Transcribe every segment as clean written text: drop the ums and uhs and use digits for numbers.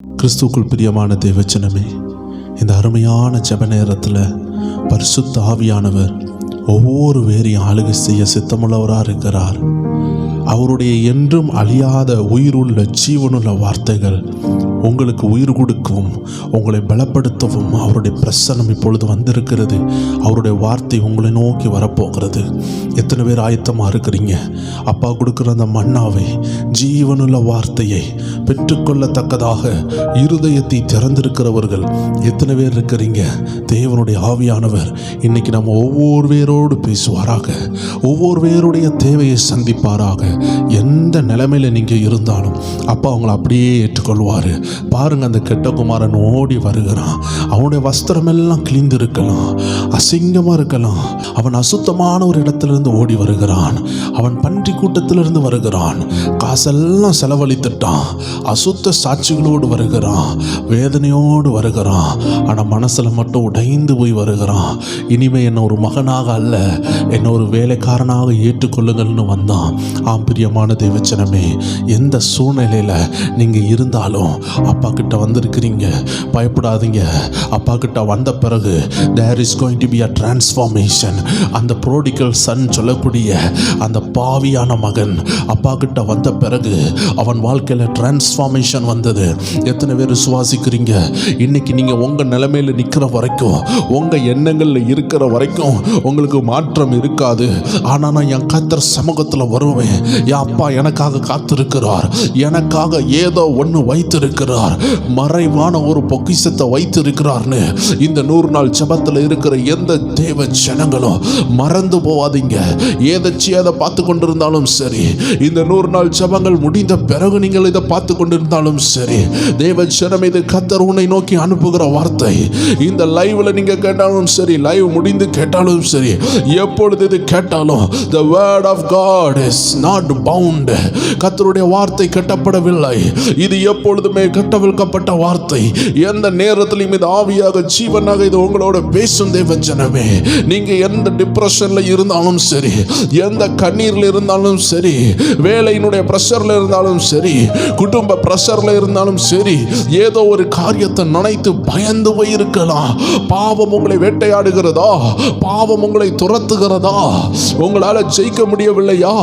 கிறிஸ்துவுக்குள் பிரியமான தேவச்சனமே, இந்த அருமையான ஜெப நேரத்தில் பரிசுத்த ஆவியானவர் ஒவ்வொரு வேரையும் ஆளுகை செய்ய சித்தமுள்ளவராக இருக்கிறார். அவருடைய என்றும் அழியாத உயிருள்ள ஜீவனுள்ள வார்த்தைகள் உங்களுக்கு உயிர் கொடுக்கவும் உங்களை பலப்படுத்தவும் அவருடைய பிரசன்னம் இப்பொழுது வந்திருக்கிறது. அவருடைய வார்த்தை உங்களை நோக்கி வரப்போகிறது. எத்தனை பேர் ஆயத்தமாக இருக்கிறீங்க? அப்பா கொடுக்குற அந்த மன்னாவை, ஜீவனுள்ள வார்த்தையை பெற்றுக்கொள்ளத்தக்கதாக இருதயத்தை திறந்திருக்கிறவர்கள் எத்தனை பேர் இருக்கிறீங்க? தேவனுடைய ஆவியானவர் இன்னைக்கு நம்ம ஒவ்வொரு பேரோடு பேசுவாராக, ஒவ்வொரு பேருடைய தேவையை சந்திப்பாராக. எந்த நிலைமையில் நீங்கள் இருந்தாலும் அப்பா அவங்களை அப்படியே ஏற்றுக்கொள்வார். பாருங்க, அந்த கெட்ட குமாரன் ஓடி வருகிறான். அவனுடைய வஸ்திரம் எல்லாம் கிழிந்து இருக்கலாம், அசிங்கமாக இருக்கலாம். அவன் அசுத்தமான ஒரு இடத்திலிருந்து ஓடி வருகிறான். அவன் பன்றி கூட்டத்திலிருந்து வருகிறான். காசெல்லாம் செலவழித்துட்டான். அசுத்த சாட்சிகளோடு வருகிறான், வேதனையோடு வருகிறான். ஆனால் மனசில் மட்டும் உடைந்து போய் வருகிறான். இனிமே என்னை ஒரு மகனாக அல்ல, என்னை ஒரு வேலைக்காரனாக ஏற்றுக்கொள்ளுங்கள்னு வந்தான். பிரியமான தேவச்சனமே, எந்த சூழ்நிலையில் நீங்கள் இருந்தாலும் அப்பா கிட்ட வந்திருக்கிறீங்க, பயப்படாதீங்க. அப்பா கிட்ட வந்த பிறகு there is going to be a transformation. அந்த prodigal son சொல்லக்கூடிய அந்த பாவியான மகன் அப்பா கிட்ட வந்த பிறகு அவன் வாழ்க்கையில் டிரான்ஸ்ஃபார்மேஷன் வந்தது. எத்தனை பேர் விசுவாசிக்கிறீங்க? இன்னைக்கு நீங்கள் உங்கள் நிலைமையில் நிற்கிற வரைக்கும், உங்கள் எண்ணங்களில் இருக்கிற வரைக்கும் உங்களுக்கு மாற்றம் இருக்காது. ஆனால் நான் என் கர்த்தர் சமூகத்தில் வருவேன். என் அப்பா எனக்காக காத்திருக்கிறார், எனக்காக ஏதோ ஒன்று வைத்திருக்கிறார், மறைவான ஒரு பொக்கிஷத்தை வைத்திருக்கிறார்னு இந்த 100 நாள் ஜெபத்தில் இருக்கிற எந்த தேவ ஜனங்களும் மறந்து போவாதீங்க. ஏதை பார்த்து கொண்டிருந்தாலும் சரி, இந்த 100 நாள் ஜெபங்கள் முடிந்த பிறகு நீங்கள் இதை பார்த்து கொண்டிருந்தாலும் சரி, தேவ ஜனம், இது கர்த்தர் உன்னை நோக்கி அனுப்புகிற வார்த்தை. இந்த லைவ்ல நீங்க கேட்டாலும் சரி, லைவ் முடிந்து கேட்டாலும் சரி, எப்பொழுது இது கேட்டாலும் the word of God is not bound. கர்த்தருடைய வார்த்தை கட்டப்படவில்லை. இது எப்பொழுதுமே கட்டவிழ்க்கப்பட்ட வார்த்தை. எந்த நேரத்திலும் இது ஆவியாக ஜீவனாக இது உங்களோட பேசும். தேவ ஜனமே, நீங்க எந்த டிப்ரெஷன்ல இருந்தாலும் சரி, எந்த கண்ணீர்ல இருந்தாலும் சரி, வேலையினுடைய பிரஷர்ல இருந்தாலும் சரி, குடும்ப பிரஷர்ல இருந்தாலும் சரி, ஏதோ ஒரு காரியத்தை நினைத்து பயந்து போய் இருக்கலாம். பாவம் உங்களை வேட்டையாடுகிறதா? பாவம் உங்களை துரத்துகிறதா? உங்களால ஜெயிக்க முடியவில்லையா?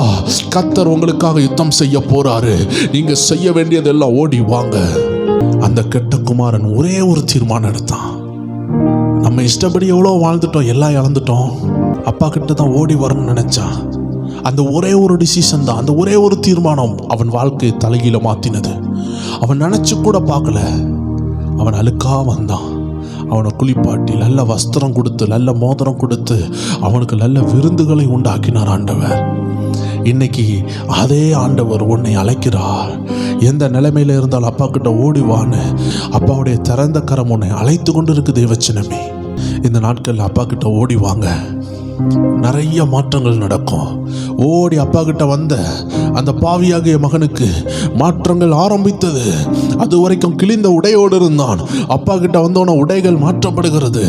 கர்த்தர் உங்களுக்காக யுத்தம் செய்ய போறாரு. நீங்க செய்ய வேண்டியதெல்லாம் ஓடி வாங்க. அந்த கெட்ட குமாரன் ஒரே ஒரு தீர்மானம் எடுத்தான். நம்ம இஷ்டப்படி எவ்வளோ வாழ்ந்துட்டோம், எல்லாம் இழந்துட்டோம், அப்பா கிட்ட தான் ஓடி வரணும்னு நினைச்சான். அந்த ஒரே ஒரு டிசிஷன் தான், அந்த ஒரே ஒரு தீர்மானம் அவன் வாழ்க்கையை தலைகீழ மாத்தினது. அவன் நினைச்சு கூட பார்க்கல. அவன் அழுக்கா வந்தான். அவனை குளிப்பாட்டி நல்ல வஸ்திரம் கொடுத்து, நல்ல மோதிரம் கொடுத்து, அவனுக்கு நல்ல விருந்துகளை உண்டாக்கினார் ஆண்டவர். இன்னைக்கு அதே ஆண்டவர் உன்னை அழைக்கிறார். எந்த நிலைமையில இருந்தாலும் அப்பா கிட்ட ஓடிவான்னு அப்பாவுடைய திறந்த கரம் உன்னை அழைத்து கொண்டு இருக்கு. தேவச்சனமே, இந்த நாட்கள் அப்பா கிட்ட ஓடிவாங்க. நிறைய மாற்றங்கள் நடக்கும். ஓடி அப்பா கிட்ட வந்த அந்த பாவியாகிய மகனுக்கு மாற்றங்கள் ஆரம்பித்தது. அது வரைக்கும் கிழிந்த உடையோடு இருந்தான். அப்பா கிட்ட வந்தோன உடைகள் மாற்றப்படுகிறது.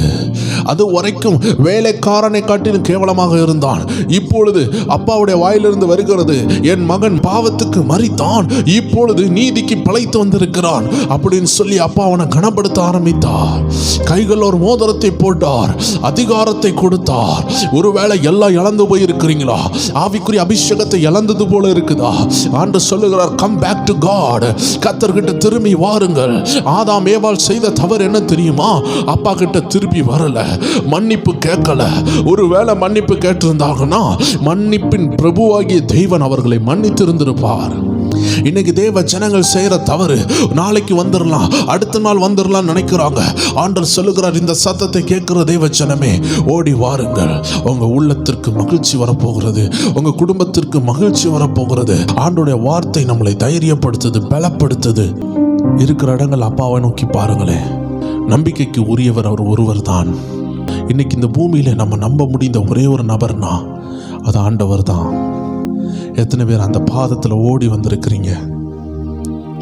அது வரைக்கும் வேலைக்காரனை காட்டிலும் கேவலமாக இருந்தான். இப்பொழுது அப்பாவுடைய வாயிலிருந்து வருகிறது, என் மகன் பாவத்துக்கு மரித்தான், இப்பொழுது நீதிக்கு பிழைத்து வந்திருக்கிறான் அப்படின்னு சொல்லி அப்பா அவனை கனப்படுத்த ஆரம்பித்தார். கைகள் ஒரு மோதிரத்தை போட்டார், அதிகாரத்தை கொடுத்தார். ஒருவேளை எல்லாம் இழந்து போயிருக்கிறீங்களா? ஆவிக்குரிய அபிஷேகத்தை இழந்தது போல இருக்குதா? ஆண்டவர் சொல்லுகிறார், கம் பேக் டு காட். கர்த்தர்கிட்ட திரும்பி வாருங்கள். ஆதாம் ஏவாள் செய்த தவறு என்ன தெரியுமா? அப்பா கிட்ட திரும்பி வரல, மன்னிப்பு கேட்கல. ஒருவேளை மன்னிப்பு கேட்டிருந்தாங்கன்னா மன்னிப்பின் பிரபுவாகிய தேவன் அவர்களை மன்னித்து இருந்திருப்பார். இன்னைக்கு தேவ ஜனங்கள் செய்யற தவறு, நாளைக்கு வந்துடலாம், அடுத்த நாள் வந்துடலாம் நினைக்கிறாங்க. ஆண்டவர் சொல்லுகிறார், இந்த சத்தத்தை கேட்கிற தேவ ஜனமே, ஓடி வாருங்கள். உங்க உள்ளத்திற்கு மகிழ்ச்சி வரப்போகிறது, உங்க குடும்பத்திற்கு மகிழ்ச்சி வரப்போகிறது. ஆண்டோடைய வார்த்தை நம்மளை தைரியப்படுத்துது, பலப்படுத்துது. இருக்கிற இடங்கள் அப்பாவை நோக்கி பாருங்களேன். நம்பிக்கைக்கு உரியவர் அவர் ஒருவர் தான். இன்னைக்கு இந்த பூமியில நம்ம நம்ப முடிந்த ஒரே ஒரு நபர்னா அது ஆண்டவர் தான். எத்தனை பேர் அந்த பாதத்தில் ஓடி வந்திருக்கிறீங்க?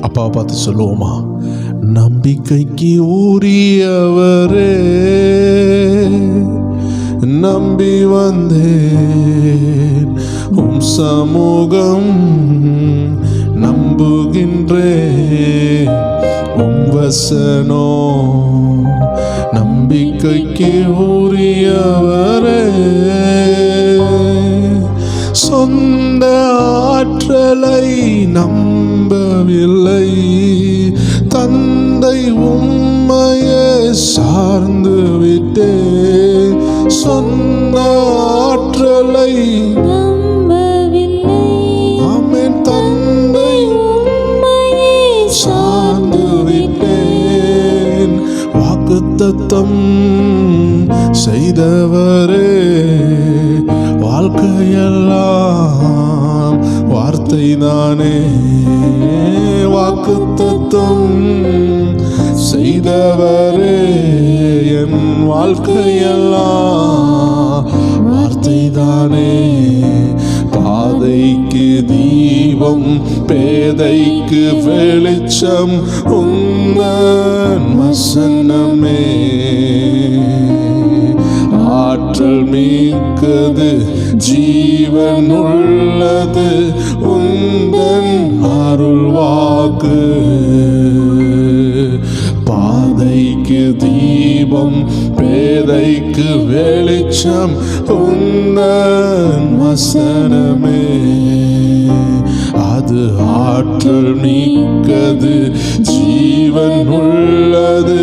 அப்பாவை பார்த்து சொல்லுவோமா, நம்பிக்கைக்கு உரியவரே, நம்பி வந்தேன் உம் சமூகம், நம்புகின்றேன் வசனோ நம்பிக்கைக்கு உரியவரே. சொந்த ஆற்றலை நம்பவில்லை, தந்தை உம்மையே சார்ந்து விட்டே. சொந்த ஆற்றலை நம்பவில்லை, ஆமென், தந்தை உம்மையே சார்ந்து விட்டேன். வாக்குத்தத்தம் செய்தவரே, வாழ்க்கையெல்லாம் வார்த்தை தானே. வாக்குத்தத்தம் செய்தவரே, என் வாழ்க்கையெல்லாம் வார்த்தை தானே. பாதைக்கு தீபம், பேதைக்கு வெளிச்சம் உந்தன் வசனமே. ஆற்றல் மிக்கது, ஜீவன் உள்ளது உந்தன் அருள் வாக்கு. பாதைக்கு தீபம், பேதைக்கு வெளிச்சம் உந்தன் வசனமே. அது ஆற்றல் மிக்கது, ஜீவன் உள்ளது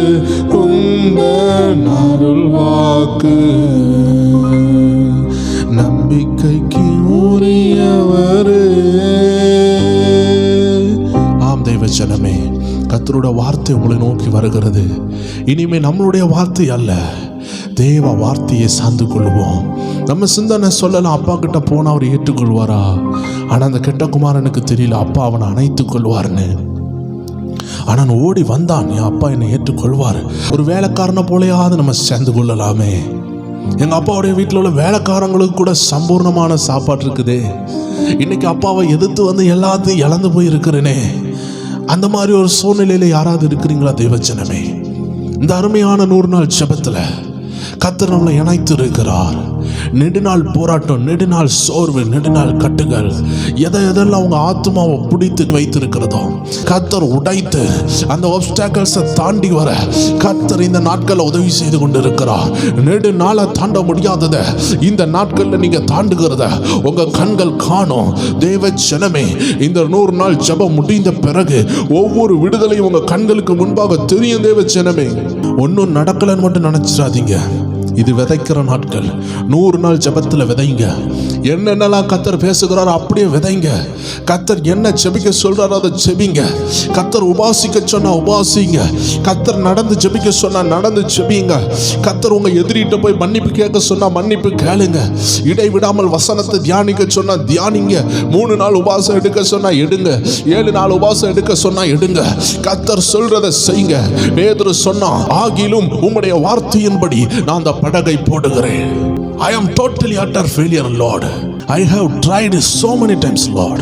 உந்தன் அருள் வாக்கு. நம்பிக்கைக்கு உரியவரே. ஆம் தேவஜனமே, கர்த்தருடைய வார்த்தை உங்களை நோக்கி வருகிறது. இனிமே நம்மளுடைய வார்த்தை அல்ல, தேவ வார்த்தையை சார்ந்து கொள்வோம். நம்ம சிந்தனை சொல்லலாம், அப்பா கிட்ட போனா அவர் ஏற்றுக்கொள்வாரா? ஆனா அந்த கெட்ட குமாரனுக்கு தெரியல அப்பா அவனை அணைத்துக் கொள்வார்னு. ஆனால் ஓடி வந்தான், என் அப்பா என்னை ஏற்றுக்கொள்வார். ஒரு வேலைக்காரனை போலையாவது நம்ம சேர்ந்து கொள்ளலாமே. எங்க அப்பாவுடைய வீட்டில் உள்ள வேலைக்காரங்களுக்கு கூட சம்பூர்ணமான சாப்பாடு இருக்குதே. இன்னைக்கு அப்பாவை எதிர்த்து வந்து எல்லாத்தையும் இழந்து போய் இருக்கிறேனே. அந்த மாதிரி ஒரு சூழ்நிலையில யாராவது இருக்கிறீங்களா தேவஜனமே? இந்த அருமையான 100 நாள் ஜெபத்துல கர்த்தர் நம்மளை இணைத்து இருக்கிறார். நெடுநாள் போராட்டம், நெடுநாள் சோர்வு, நெடுநாள் கட்டுகள், எதெல்லாம் அவங்க ஆத்மாவை பிடித்து வைத்திருக்கிறதோ கர்த்தர் உடைத்து அந்த ஆப்ஸ்டாக்கிள்ஸை தாண்டி வர கர்த்தர் இந்த நாட்களில் உதவி செய்து கொண்டு இருக்கிறார். நெடுநாளை தாண்ட முடியாததை இந்த நாட்களில் நீங்க தாண்டுகிறத உங்க கண்கள் காணும். தேவ ஜனமே, இந்த 100 நாள் ஜெபம் முடிந்த பிறகு ஒவ்வொரு விடுதலையும் உங்க கண்களுக்கு முன்பாக தெரியும். தேவ ஜனமே, ஒன்றும் நடக்கலன்னு மட்டும் நினைச்சிடாதீங்க. இது விதைக்கிற நாட்கள். 100 நாள் ஜெபத்தில் விதைங்க. என்னென்னலாம் கர்த்தர் பேசுகிறாரோ அப்படியே விதைங்க. கர்த்தர் என்ன ஜெபிக்க சொல்றாரோ அதை ஜெபிங்க. கர்த்தர் உபாசிக்க சொன்னா உபாசிங்க. கர்த்தர் நடந்து ஜெபிக்க சொன்னா நடந்து ஜெபிங்க. கர்த்தர் உங்க எதிரிட்ட போய் மன்னிப்பு கேட்க சொன்னா மன்னிப்பு கேளுங்க. இடைவிடாமல் வசனத்தை தியானிக்க சொன்னா தியானிங்க. 3 நாள் உபாசம் எடுக்க சொன்னா எடுங்க. 7 நாள் உபாசம் எடுக்க சொன்னா எடுங்க. கர்த்தர் சொல்றதை செய்யுங்க. பேதுரு சொன்னா, ஆகிலும் உம்முடைய வார்த்தையின்படி நான் அந்த படகை போடுகிறேன். I am totally utter failure, Lord. I have tried so many times, Lord.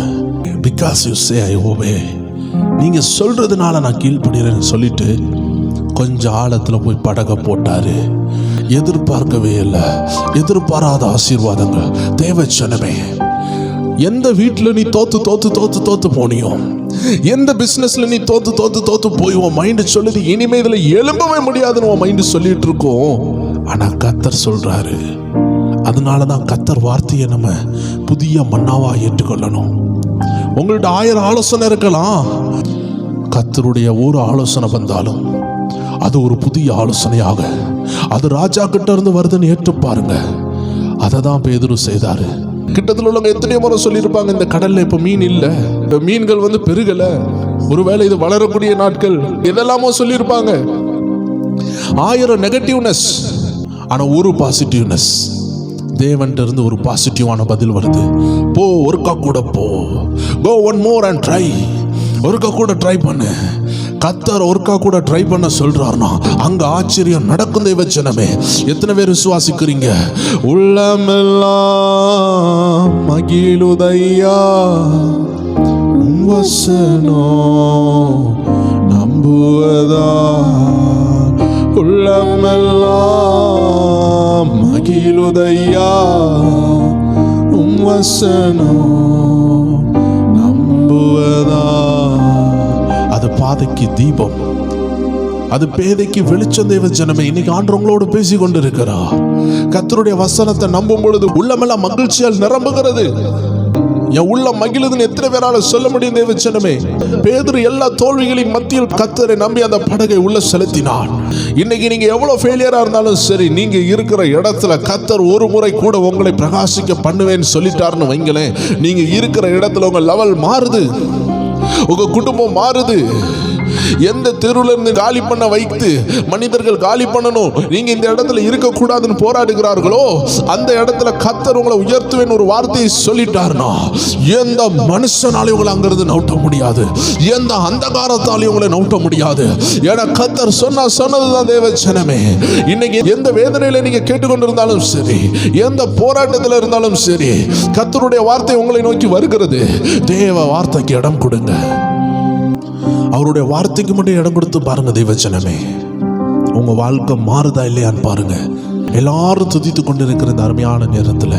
Because you say I obey. நீங்க சொல்றதுனால நான் கீழ்ப்படிறேன்னு சொல்லிட்டு கொஞ்சம் ஆழத்துல போய் படகை போட்டாரு. எதிர்பார்க்கவே இல்லை, எதிர்பாராத ஆசீர்வாதங்கள். தேவ ஜனமே, எந்த வீட்டில் நீ தோத்து போனியோ, எந்த பிசினஸ்ல நீ தோத்து போய் உன் மைண்ட் சொல்லுது இனிமே இதுல எழும்பவே முடியாதுன்னு உன் மைண்ட் சொல்லிட்டு இருக்கோம். ஆனா கர்த்தர் சொல்றாரு. அதனாலதான் கர்த்தர் வார்த்தையை நம்ம புதிய மன்னாவா ஏற்றுக்கொள்ளணும். உங்கள்ட்ட 1000 ஆலோசனை இருக்கலாம். கர்த்தருடைய ஒரு ஆலோசனை வந்தாலும் அது ஒரு புதிய ஆலோசனையாக அது ராஜா கிட்ட இருந்து வருதுன்னு ஏற்று பாருங்க. அதை தான் பேதுரு செய்தாரு. கிட்டத்தில் உள்ளவங்க எத்தனையோ முறை சொல்லியிருப்பாங்க, இந்த கடல்ல இப்ப மீன் இல்ல, மீன்கள் வந்து பெருகல, ஒருவேளை இது வளரக்கூடிய நாட்கள், இதெல்லாமோ சொல்லியிருப்பாங்க. 1000 நெகட்டிவ்னஸ், ஆனா ஒரு பாசிட்டிவ்னஸ். தேவன்ட்ட இருந்து ஒரு பாசிட்டிவான பதில் வருது. போ, ஒருக்கா கூட போ, go one more and try. ஒருக்கா கூட ட்ரை பண்ணு. கர்த்தர் ஒருக்கா கூட ட்ரை பண்ண சொல்றாருனா அங்க ஆச்சரியம் நடக்கும். தேவ ஜனமே, எத்தனை பேர் விசுவாசிக்கிறீங்க? உள்ளமெல்லாம் மகிழுதையா வசனோ நம்புவதா. உள்ளமெல்லாம் மகிழுதையா வசனோ நம்புவதா. அது பாதைக்கு தீபம், அது பேதைக்கு வெளிச்சம். தேவ ஜனமே, இன்னைக்கு ஆண்டவர் உங்களோடு பேசி கொண்டிருக்கிறார். கர்த்தருடைய வசனத்தை நம்பும் பொழுது உள்ளமெல்லாம் மகிழ்ச்சியால் நிரம்புகிறது. என் உள்ள மகிழுதுன்னு எத்தனை பேரால சொல்ல முடியும்? தேவ ஜனமே, பேதுரு எல்லா தோல்விகளின் மத்தியில் கர்த்தரை நம்பி அந்த படகை உள்ள செலுத்தினான். இன்னைக்கு நீங்க எவ்வளவு ஃபெயிலியரா இருந்தாலும் சரி, நீங்க இருக்கிற இடத்துல கர்த்தர் ஒரு முறை கூட உங்களை பிரகாசிக்க பண்ணுவேன்னு சொல்லிட்டாருன்னு வைங்களேன், நீங்க இருக்கிற இடத்துல உங்க லெவல் மாறுது, உங்க குடும்பம் மாறுது. எந்த தெருவில் இருந்து காலி பண்ண வைத்து மனிதர்கள் காலி பண்ணணும், நீங்க இந்த இடத்துல இருக்கக்கூடாதுன்னு போராடுகிறார்களோ, அந்த இடத்துல கர்த்தர் உங்களை உயர்த்துவேன் ஒரு வார்த்தையை சொல்லிட்டாருன்னா, எந்த மனுஷனாலையும் உங்களை அங்கிருந்து நவுட்ட முடியாது, எந்த அந்தகாரத்தாலையும் உங்களை நவுட்ட முடியாது. ஏன்னா கர்த்தர் சொன்னதுதான். தேவ ஜனமே, இன்னைக்கு எந்த வேதனையில நீங்க கேட்டுக்கொண்டிருந்தாலும் சரி, எந்த போராட்டத்தில் இருந்தாலும் சரி, கர்த்தருடைய வார்த்தை உங்களை நோக்கி வருகிறது. தேவ வார்த்தைக்கு இடம் கொடுங்க. அவருடைய வார்த்தைக்கு மட்டும் இடம் கொடுத்து பாருங்க. தேவஜனமே, உங்க வாழ்க்கை மாறுதா இல்லையான்னு பாருங்க. எல்லாரும் துதித்து கொண்டு இருக்கிற இந்த அருமையான நேரத்தில்,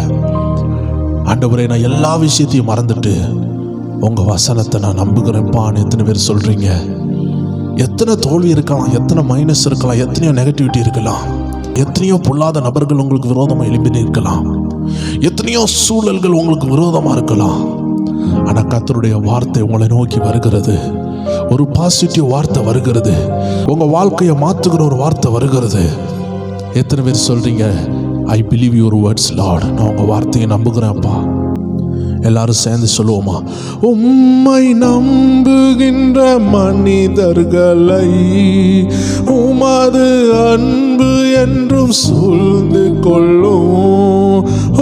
ஆண்டவரே, நான் எல்லா விஷயத்தையும் மறந்துட்டு உங்க வசனத்தை நான் நம்புகிறேன்ப்பான்னு எத்தனை பேர் சொல்றீங்க? எத்தனை தோல்வி இருக்கலாம், எத்தனை மைனஸ் இருக்கலாம், எத்தனையோ நெகட்டிவிட்டி இருக்கலாம், எத்தனையோ பொல்லாத நபர்கள் உங்களுக்கு விரோதமாக எழும்பி நிற்கலாம், எத்தனையோ சூழல்கள் உங்களுக்கு விரோதமாக இருக்கலாம். ஆனால் கர்த்தருடைய வார்த்தை உங்களை நோக்கி வருகிறது. ஒரு பாசிட்டிவ் வார்த்தை வருகிறது. உங்க வாழ்க்கையை மாற்றுகிற ஒரு வார்த்தை வருகிறது. எத்தனை பேர் சொல்றீங்க, I believe your words Lord, நான் உங்க வார்த்தையை நம்புகிறேன்ப்பா? எல்லாரும் சேர்ந்து சொல்லுவோமா? உம்மை நம்புகின்ற மனிதர்களை உமது அன்பு என்றும் சூழ்ந்து கொள்ளும்.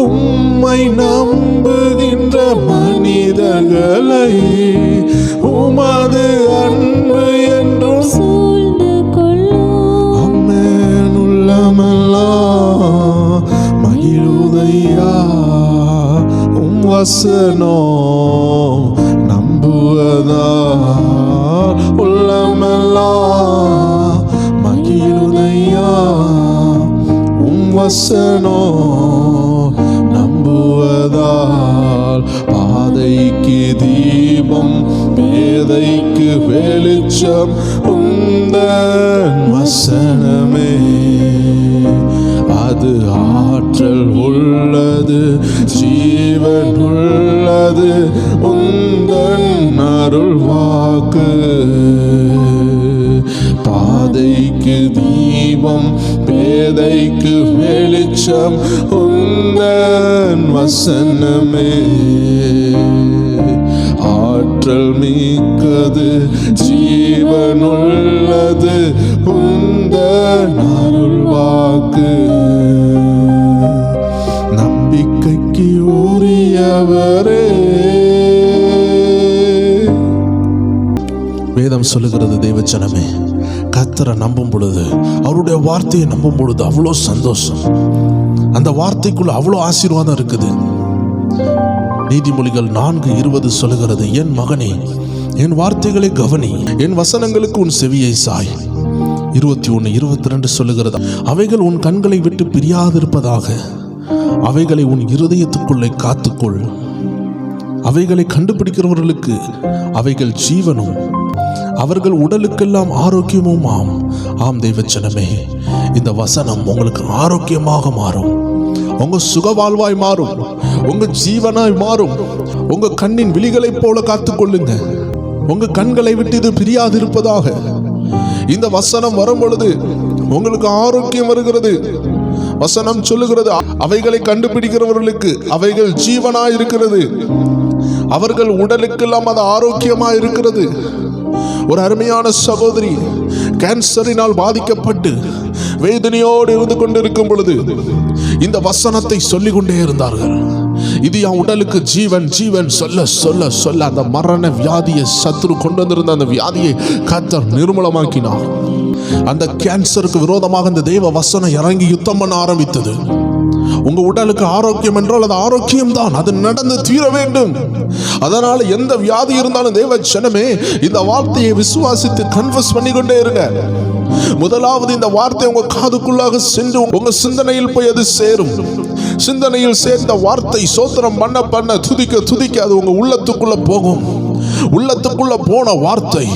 உம்மை நம்புகின்ற மனிதர்களை உமது அன்பு என்றும் சூழ்ந்து கொள்ளும். அம்மேன் உள்ளமெல்லாம் மகிழுதையா, வசனம் நம்புவதா, உள்ளமெல்லாம் மகிழுதையா, வசனம் நம்புவதால். பாதைக்கு தீபம், பேதைக்கு வெளிச்சம் உந்தன் வசனமே. அது ஆற்றல் உள்ளது, ஜீவன் உள்ளது, உந்தன் அருள் வாக்கு. பாதைக்கு தீபம், பேதைக்கு வெளிச்சம் உந்தன் வசனமே. ஆற்றல் மிக்கது, ஜீவனுள்ளது, உந்தன் அருள் வாக்கு. நம்பிக்கைக்கு உரியவரே. வேதம் சொல்லுகிறது, தேவஜனமே, கர்த்தரை நம்பும் பொழுது, அவருடைய வார்த்தையை நம்பும் பொழுது அவ்வளோ சந்தோஷம். அந்த வார்த்தைக்குள்ள அவ்வளோ ஆசீர்வாதம் இருக்குது. நீதிமொழிகள் 4:20 சொல்லுகிறது, என் மகனே, என் வார்த்தைகளை கவனி, என் வசனங்களுக்கு உன் செவியை சாய். 21:22 சொல்லுகிறது, அவைகள் உன் கண்களை விட்டு பிரியாதிருப்பதாக, அவைகளை உன் இருதயத்துக்குள்ளே காத்துக்கொள். அவைகளை கண்டுபிடிக்கிறவர்களுக்கு அவைகள் ஜீவனும் அவர்கள் உடலுக்கெல்லாம் ஆரோக்கியமும் ஆம். ஆம் தேவஜனமே, இந்த வசனம் உங்களுக்கு ஆரோக்கியமாக மாறும், உங்க சுகவாழ்வாய் மாறும், உங்க ஜீவனாய் மாறும். உங்க கண்ணின் விழிகளைப் போல காத்துக்கொள்ளுங்க. உங்க கண்களை விட்டு இது பிரியாதிருப்பதாக. இந்த வசனம் வரும் பொழுது உங்களுக்கு ஆரோக்கியம் வருகிறது. வசனம் சொல்லுகிறது, அவைகளை கண்டுபிடிக்கிறவர்களுக்கு அவைகள் ஜீவனாய் இருக்கிறது, அவர்கள் உடலுக்கெல்லாம் அது ஆரோக்கியமாய் இருக்கிறது. ஒரு அருமையான சகோதரி கேன்சரினால் பாதிக்கப்பட்டு வேதனையோடு இருந்து கொண்டிருக்கும் பொழுது இந்த வசனத்தை சொல்லிக் கொண்டே இருந்தார்கள். இது என் உடலுக்கு ஜீவன், ஜீவன் சொல்ல சொல்ல சொல்ல அந்த மரண வியாதியை, சத்துரு கொண்டு வந்திருந்த அந்த வியாதியை கர்த்தர் நிர்மூலமாக்கினார். அந்த கேன்சருக்கு விரோதமாக அந்த தெய்வ வசனம் இறங்கி யுத்தம் பண்ண ஆரம்பித்தது. உங்க உடலுக்கு ஆரோக்கியம் என்றால் அது ஆரோக்கியம் தான், அது நடந்து தீர வேண்டும். அதனால எந்த வியாதி இருந்தாலும் தேவ ஜனமே, இந்த வார்த்தையை விசுவாசித்து கன்ஃபஸ் பண்ணிக்கொண்டே இருங்க. முதலாவது இந்த வார்த்தை உங்க காதுக்குள்ளாக சென்று உங்க சிந்தனையில் போய் அது சேரும். சிந்தனையில் சேர்ந்த வார்த்தை சோத்திரம் பண்ண பண்ண, துதிக்க துதிக்க அது உங்க உள்ளத்துக்குள்ள போகும். உள்ளத்துக்குள்ள போன வார்த்தை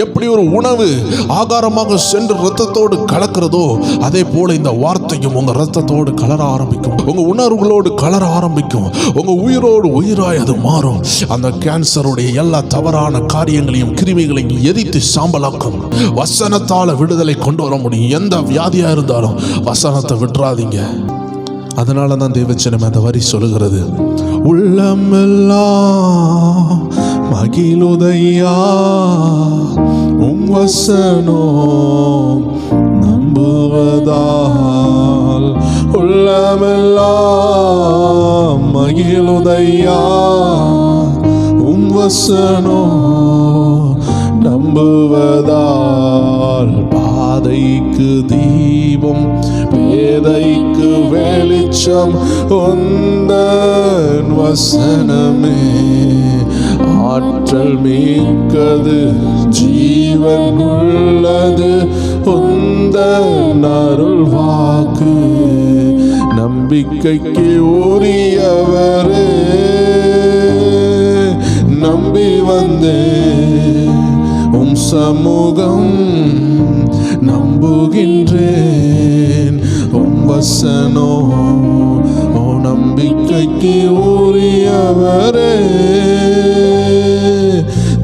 எப்படி ஒரு உணவு ஆகாரமாக சென்று இரத்தத்தோடு கலக்கிறதோ, அதே போல இந்த வார்த்தையும் உங்க இரத்தத்தோடு கலர ஆரம்பிக்கும், உங்க உணர்வுகளோடு கலர ஆரம்பிக்கும், உங்க உயிரோடு உயிராய் அது மாறும். அந்த கேன்சருடைய எல்லா தவறான காரியங்களையும் கிருமிகளையும் எரித்து சாம்பலாக்கும். வசனத்தால விடுதலை கொண்டு வர முடியும். எந்த வியாதியா இருந்தாலும் வசனத்தை விட்டுறாதீங்க. அதனால தான் தேவச்சனம் அந்த வரி சொல்லுகிறது, உள்ளமெல்லாம் மகிழுதையா உம் வசனம் நம்புவதால். உள்ளமெல்லாம் மகிழுதையா உம் வசனம் நம்புவதால். பாதைக்கு தீபம் பேதைக்கு வெளிச்சம் உந்தன் வசனமே. ஆற்றல் மிக்கது ஜீவன் உள்ளது உந்தன் அருள் வாக்கு. நம்பிக்கைக்கு உரியவரே நம்பி வந்தேன் உம் சமூகம் நம்புகின்றேன் உம் வசனோ. ஓ நம்பிக்கைக்கு உரியவரே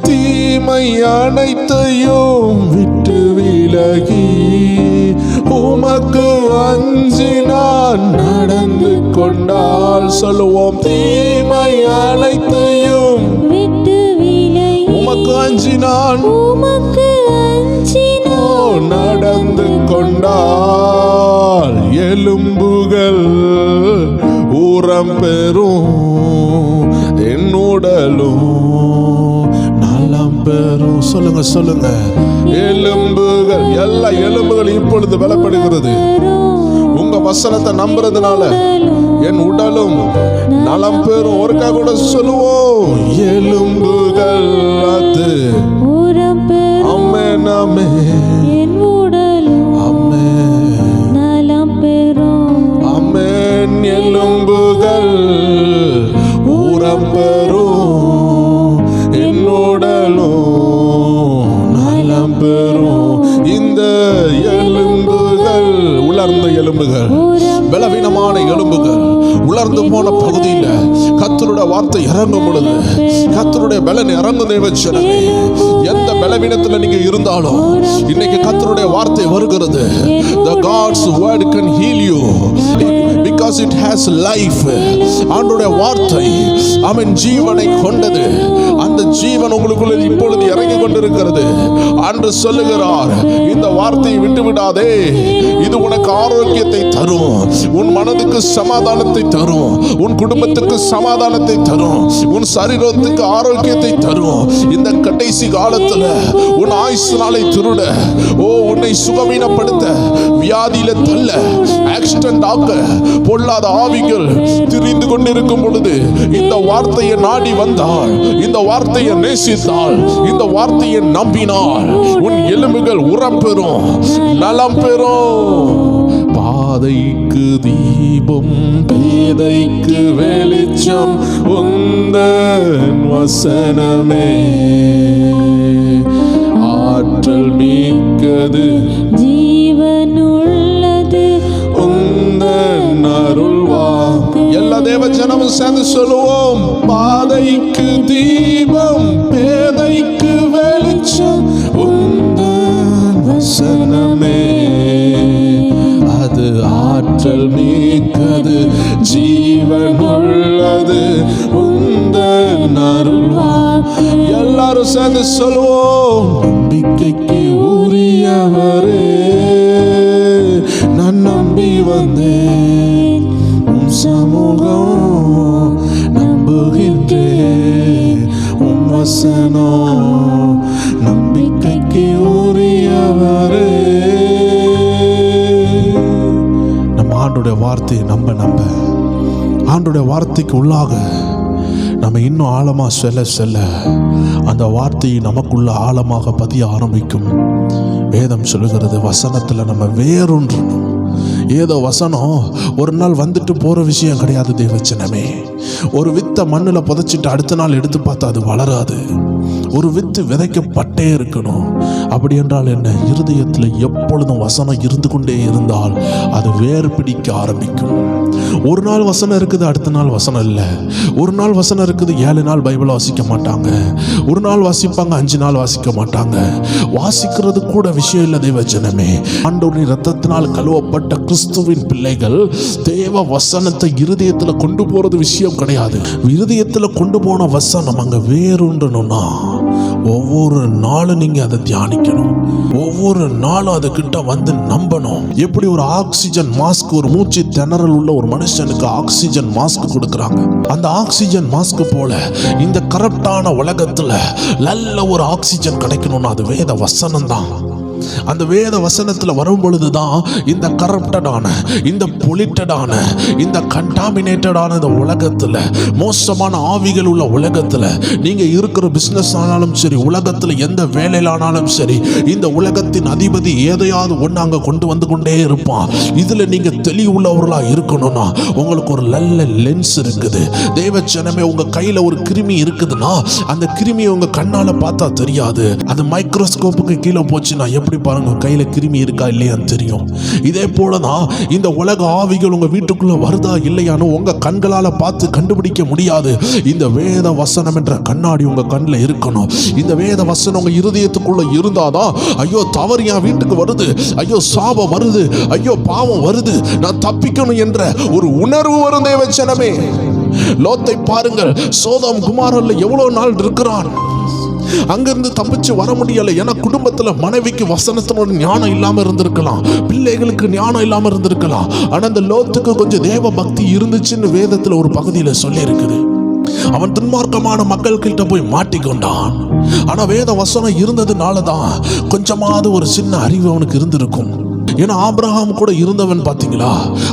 தீமை அனைத்தையும் விட்டு விலகி உமக்கு அஞ்சி நான் நடந்து கொண்டால். சொல்லுவோம், தீமை அனைத்தையும் விட்டு விலகி உமக்கு அஞ்சி நான் நடந்து கொண்டால். எலும்புகள் ஊரம் பெறும் என்னுடலும் நலம் பெறும். சொல்லுங்க சொல்லுங்க, எலும்புகள் எல்லா எலும்புகள் இப்பொழுது பலப்படுகிறது. உங்க வசனத்தை நம்புறதுனால என் உடலும் நலம் பெறும். ஒருக்கா கூட சொல்லுவோம், எலும்புகள் அது ஆமென் ஆமென் ஆமென் நலம் பெறும். ஆமென். எலும்புகள் ஊரம் பெறும் என்னுடலும் நலம் பெறும். இந்த எலும்புகள் உலர்ந்த எலும்புகள், பலவீனமான எலும்புகள், உலர்ந்து போன பகுதியில் கர்த்தருடைய வார்த்தை இறங்கும் பொழுது கர்த்தருடைய பலன் இறங்கும். தேவச்சனமே, எந்த பலவீனத்தில் நீங்க இருந்தாலும் இன்னைக்கு கர்த்தருடைய வார்த்தை வருகிறது. The God's word can heal you because it has life. ஆண்டவருடைய வார்த்தை அவன் ஜீவனை கொண்டது. அந்த ஜீவன் உங்களுக்குள்ள இப்பொழுது இறங்கி கொண்டிருக்கிறது. அன்று சொல்லுகிறார், இந்த வார்த்தையை விட்டு விடாதே, இது உனக்கு ஆரோக்கியத்தை தரும், உன் மனதுக்கு சமாதானத்தை தரும், உன் குடும்பத்துக்கு சமாதானத்தை தரும், உன் சரீரத்துக்கு ஆரோக்கியத்தை தரும். இந்த கடைசி காலத்துல உன் ஆயுசு நாளை திருட, உன்னை சுகவீனப்படுத்த, வியாதியில தள்ள, ஆக்சிடென்ட் ஆக்க பொல்லாத ஆவிகள் திரிந்து கொண்டிருக்கும் பொழுது இந்த வார்த்தையை நாடி வந்தால், இந்த வார்த்தையை நேசித்தால், இந்த வார்த்தையை நம்பினால் உன் எலும்புகள் உரம் பெறும், நலம் பெறும். பாதைக்கு தீபம் பேதைக்கு வெளிச்சம் உந்தன் வசனமே. ஆற்றல் மிக்கது ஜீவனுள்ளது உந்தன் அருள் வாக்கு. எல்லா தேவ ஜனமும் சேர்ந்து சொல்லுவோம், பாதைக்கு தீபம் பேதைக்கு வெளிச்சம் உந்தன் வசனமே. அது ஆற்றல் மிக்கது ஜீவனுள்ளது உந்தன் அருள் வாக்கு. எல்லாரும் சேர்ந்து சொல்லுவோம், நம்பிக்கைக்கு உரியவரே நான் நம்பி வந்தேன் உம் சமூகம் நம்புகின்றேன் உம் வசனம் நம்பிக்கைக்கு உரியவரே. நம்ம ஆண்டுடைய வார்த்தையை நம்ப ஆண்டுடைய வார்த்தைக்கு உள்ளாக நம்ம இன்னும் ஆழமாக செல்ல அந்த வார்த்தையை நமக்குள்ள ஆழமாக பதிய ஆரம்பிக்கும். வேதம் சொல்லுகிறது, வசனத்தில் நம்ம வேறொன்றணும். ஏதோ வசனம் ஒரு நாள் வந்துட்டு போகிற விஷயம் கிடையாது தேவச்சனமே. ஒரு வித்தை மண்ணில் புதைச்சிட்டு அடுத்த நாள் எடுத்து பார்த்தா அது வளராது. ஒரு வித்து விதைக்கப்பட்டே இருக்கணும். அப்படி என்றால் என்ன? இருதயத்தில் எப்பொழுதும் வசனம் இருந்து கொண்டே இருந்தால் அது வேர் பிடிக்க ஆரம்பிக்கும். ஒரு நாள் வசனம் இருக்குது, அடுத்த நாள் வசனம் இல்லை. ஒரு நாள் வசனம் இருக்குது, 7 நாள் பைபிளை வாசிக்க மாட்டாங்க. ஒரு நாள் வாசிப்பாங்க, 5 நாள் வாசிக்க மாட்டாங்க. வாசிக்கிறது கூட விஷயம் இல்லை தெய்வ ஜனமே. ஆண்டவரின் இரத்தத்தினால் கழுவப்பட்ட கிறிஸ்துவின் பிள்ளைகள் தேவ வசனத்தை இருதயத்தில் கொண்டு போறது விஷயம் கிடையாது. இருதயத்தில் கொண்டு போன வசனம் அங்க வேறுன்றணும்னா ஒவ்வொரு நாளும் நீங்க அதை தியானிக்கணும். ஒவ்வொரு நாளும் அது கிட்ட வந்து நம்பணும். எப்படி ஒரு ஆக்சிஜன் மாஸ்க், ஒரு மூச்சு திணறல் உள்ள ஒரு மனுஷனுக்கு ஆக்சிஜன் மாஸ்க் கொடுக்கறாங்க, அந்த ஆக்சிஜன் மாஸ்க் போல இந்த கரப்டான உலகத்துல நல்ல ஒரு ஆக்சிஜன் கிடைக்கணும்னா அது வேத வசனம் தான். அந்த வேத வசனத்தில் வரும் பொழுதுதான் இந்த கரப்டடான, இந்த பொலிட்டடான, இந்த கண்டாமினேட்டடான இந்த உலகத்தில், மோசமான ஆவிகள் உள்ள உலகத்தில், நீங்க இருக்கிற பிசினஸ் ஆனாலும் சரி, உலகத்தில் எந்த வேலையிலானாலும் சரி, இந்த உலகத்தின் அதிபதி எதையாவது ஒன்று அங்கே கொண்டு வந்து கொண்டே இருப்பான். இதுல நீங்க தெளிவுள்ளவர்களா இருக்கணும்னா உங்களுக்கு ஒரு நல்ல லென்ஸ் இருக்குது. தேவச்சனமே, உங்க கையில ஒரு கிருமி இருக்குதுன்னா அந்த கிருமியை உங்க கண்ணால பார்த்தா தெரியாது. அது மைக்ரோஸ்கோப்புக்கு கீழே போச்சுன்னா எப்படி பாருங்க கையில கிருமி இருக்கா இல்லையான்னு தெரியும். இதே போலதான் இந்த உலக ஆவிகள் உங்க வீட்டுக்குள்ள வருதா இல்லையான்னு உங்க கண்களால பார்த்து கண்டுபிடிக்க முடியாது. இந்த வேத வசனம் என்ற கண்ணாடி உங்க கண்ணில் இருக்கணும். இந்த வேத வசனம் உங்க இருதயத்துக்குள்ள இருந்தாதான், ஐயோ தவறு என் வீட்டுக்கு வருது, ஐயோ சாபம் வருது, ஐயோ பாவம் வருது, நான் தப்பிக்கணும் என்ற ஒரு உணர்வு வரும். தேவச்சனமே, லோத்தை பாருங்கள், சோதோம் குமாரல்ல எவ்வளவு நாள் இருக்கிறான், அங்கிருந்து தப்பிச்சு வர முடியல. ஏன்னா குடும்பத்துல மனைவிக்கு வசனத்தினோட ஞானம் இல்லாம இருந்திருக்கலாம், பிள்ளைகளுக்கு ஞானம் இல்லாம இருந்திருக்கலாம். ஆனா அந்த லோத்துக்கு கொஞ்சம் தேவ பக்தி இருந்துச்சுன்னு வேதத்துல ஒரு பகுதியில சொல்லி இருக்குது. அவன் துன்மார்க்கமான மக்கள் கிட்ட போய் மாட்டிக்கொண்டான். ஆனா வேத வசனம் இருந்ததுனாலதான் கொஞ்சமாவது ஒரு சின்ன அறிவு அவனுக்கு இருந்திருக்கும். ஏன்னா ஆபிரகாம் கூட இருந்தவன் பாத்தீங்களா,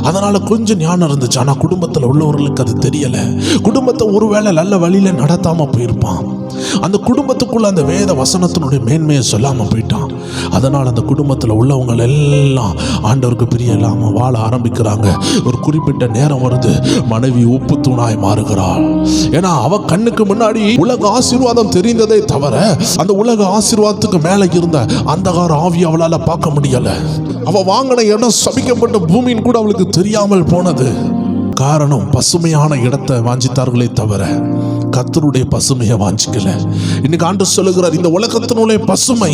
அதனால கொஞ்சம் ஞானம் இருந்துச்சு. ஆனா குடும்பத்துல உள்ளவர்களுக்கு அது தெரியல. குடும்பத்தை ஒருவேளை நல்ல வழியில நடத்தாம போயிருப்பான். அந்த குடும்பத்துக்குள்ள அந்த வேத வசனத்தினுடைய மேன்மையை சொல்லாம போயிட்டான். அதனால அந்த குடும்பத்துல உள்ளவங்க எல்லாம் ஆண்டவருக்கு பிரிய இல்லாம வாழ ஆரம்பிக்கிறாங்க. ஒரு குறிப்பிட்ட நேரம் வருது, மனைவி உப்பு தூணாய் மாறுகிறாள். ஏன்னா அவ கண்ணுக்கு முன்னாடி உலக ஆசீர்வாதம் தெரிந்ததே தவிர அந்த உலக ஆசீர்வாதத்துக்கு மேல இருந்த அந்தகார ஆவி அவளால பார்க்க முடியல. அவ வாங்கின இடம் சபிக்கப்பட்ட பூமியின் கூட அவளுக்கு தெரியாமல் போனது. காரணம், பசுமையான இடத்தை வாஞ்சித்தார்களே தவிர கர்த்தருடைய பசுமையை வாஞ்சிக்கல. இன்னைக்கு ஆண்டவர் சொல்லுகிறார், இந்த உலகத்தினுடைய பசுமை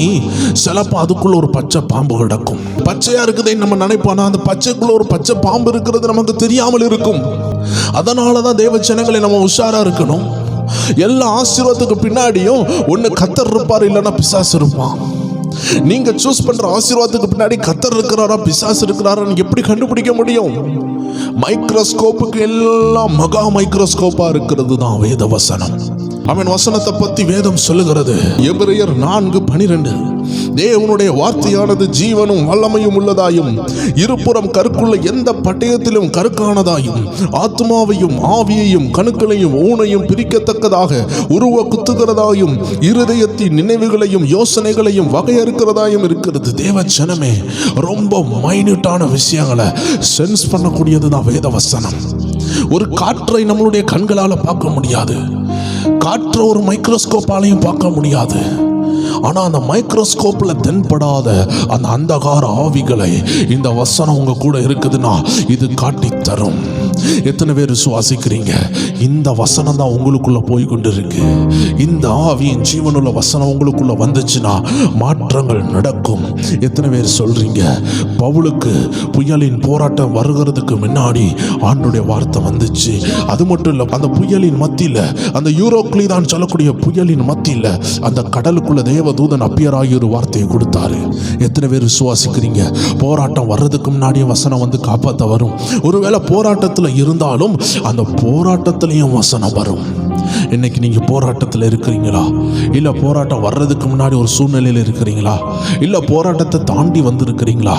சிலப்போ அதுக்குள்ள ஒரு பச்சை பாம்பு கிடக்கும். பச்சையா இருக்குதே நம்ம நினைப்போம், அந்த பச்சைக்குள்ள ஒரு பச்சை பாம்பு இருக்கிறது நமக்கு தெரியாமல் இருக்கும். அதனாலதான் தேவ ஜனங்களை நம்ம உஷாரா இருக்கணும். எல்லா ஆசீர்வாதத்துக்கு பின்னாடியும் ஒண்ணு கர்த்தர் இருப்பார், இல்லைன்னா பிசாசு இருப்பான். நீங்க சூஸ் பண்ற ஆசீர்வாதத்துக்கு பின்னாடி கர்த்தர் இருக்கிறாரா பிசாசு இருக்கிறாரான்னு எப்படி கண்டுபிடிக்க முடியும்? மைக்ரோஸ்கோப்புக்கு எல்லாம் மகா மைக்ரோஸ்கோப்பா இருக்கிறது தான் வேத வசனம். அவன் வசனத்தை பத்தி வேதம் சொல்லுகிறது. எபிரேயர் 4:12, தேவனுடைய வார்த்தையானது ஜீவனும் வல்லமையும் உள்ளதாயும் இருபுறம் கருக்குள்ள எந்த பட்டயத்திலும் கருக்கானதாயும் ஆத்மாவையும் ஆவியையும் கணுக்களையும் ஊனையும் பிரிக்கத்தக்கதாக உருவ குத்துகிறதாயும் இருதயத்தின் நினைவுகளையும் யோசனைகளையும் வகையறுக்கிறதாயும் இருக்கிறது. தேவ ஜனமே, ரொம்ப மைன்யூட்டான விஷயங்களை சென்ஸ் பண்ணக்கூடியதுதான் வேத வசனம். ஒரு காற்றை நம்மளுடைய கண்களால பார்க்க முடியாது, காற்றை ஒரு மைக்ரோஸ்கோப்பாலையும் பார்க்க முடியாது. ஆனா அந்த மைக்ரோஸ்கோப்ல தென்படாத அந்த அந்தகார ஆவிகளை இந்த வசனம் உங்க கூட இருக்குதுன்னா இது காட்டி தரும். எத்தனை பேர் சுவாசிக்கிறீங்க? இந்த வசனம் தான் உங்களுக்குள்ள போய் கொண்டு இருக்கு. இந்த ஆவியின் ஜீவனுள்ள வசனம் உங்களுக்குள்ள வந்துச்சுன்னா மாற்றங்கள் நடக்கும். எத்தனை பேர் சொல்றீங்க, பவுலுக்கு புயலின் போராட்டம் வருகிறதுக்கு முன்னாடி ஆண்டவருடைய வார்த்தை வந்துச்சு? அது மட்டும் இல்ல, அந்த புயலின் மத்தியில, அந்த யூரோக்லி தான் சொல்லக்கூடிய புயலின் மத்தியில அந்த கடலுக்குள்ள தேவதூதன் அப்பியராகி ஒரு வார்த்தையை கொடுத்தாரு. எத்தனை பேர் விசுவாசிக்கிறீங்க? போராட்டம் வர்றதுக்கு முன்னாடியே வசனம் வந்து காப்பாற்ற வரும். ஒருவேளை போராட்டத்தில் இருந்தாலும் அந்த போராட்டத்திலையும் வசனம் வரும். இன்னைக்கு நீங்க போராட்டத்தில் இருக்கிறீங்களா? இல்ல போராட்டம் வர்றதுக்கு முன்னாடி ஒரு சூழ்நிலையில் இருக்கிறீங்களா? இல்ல போராட்டத்தை தாண்டி வந்திருக்கிறீங்களா?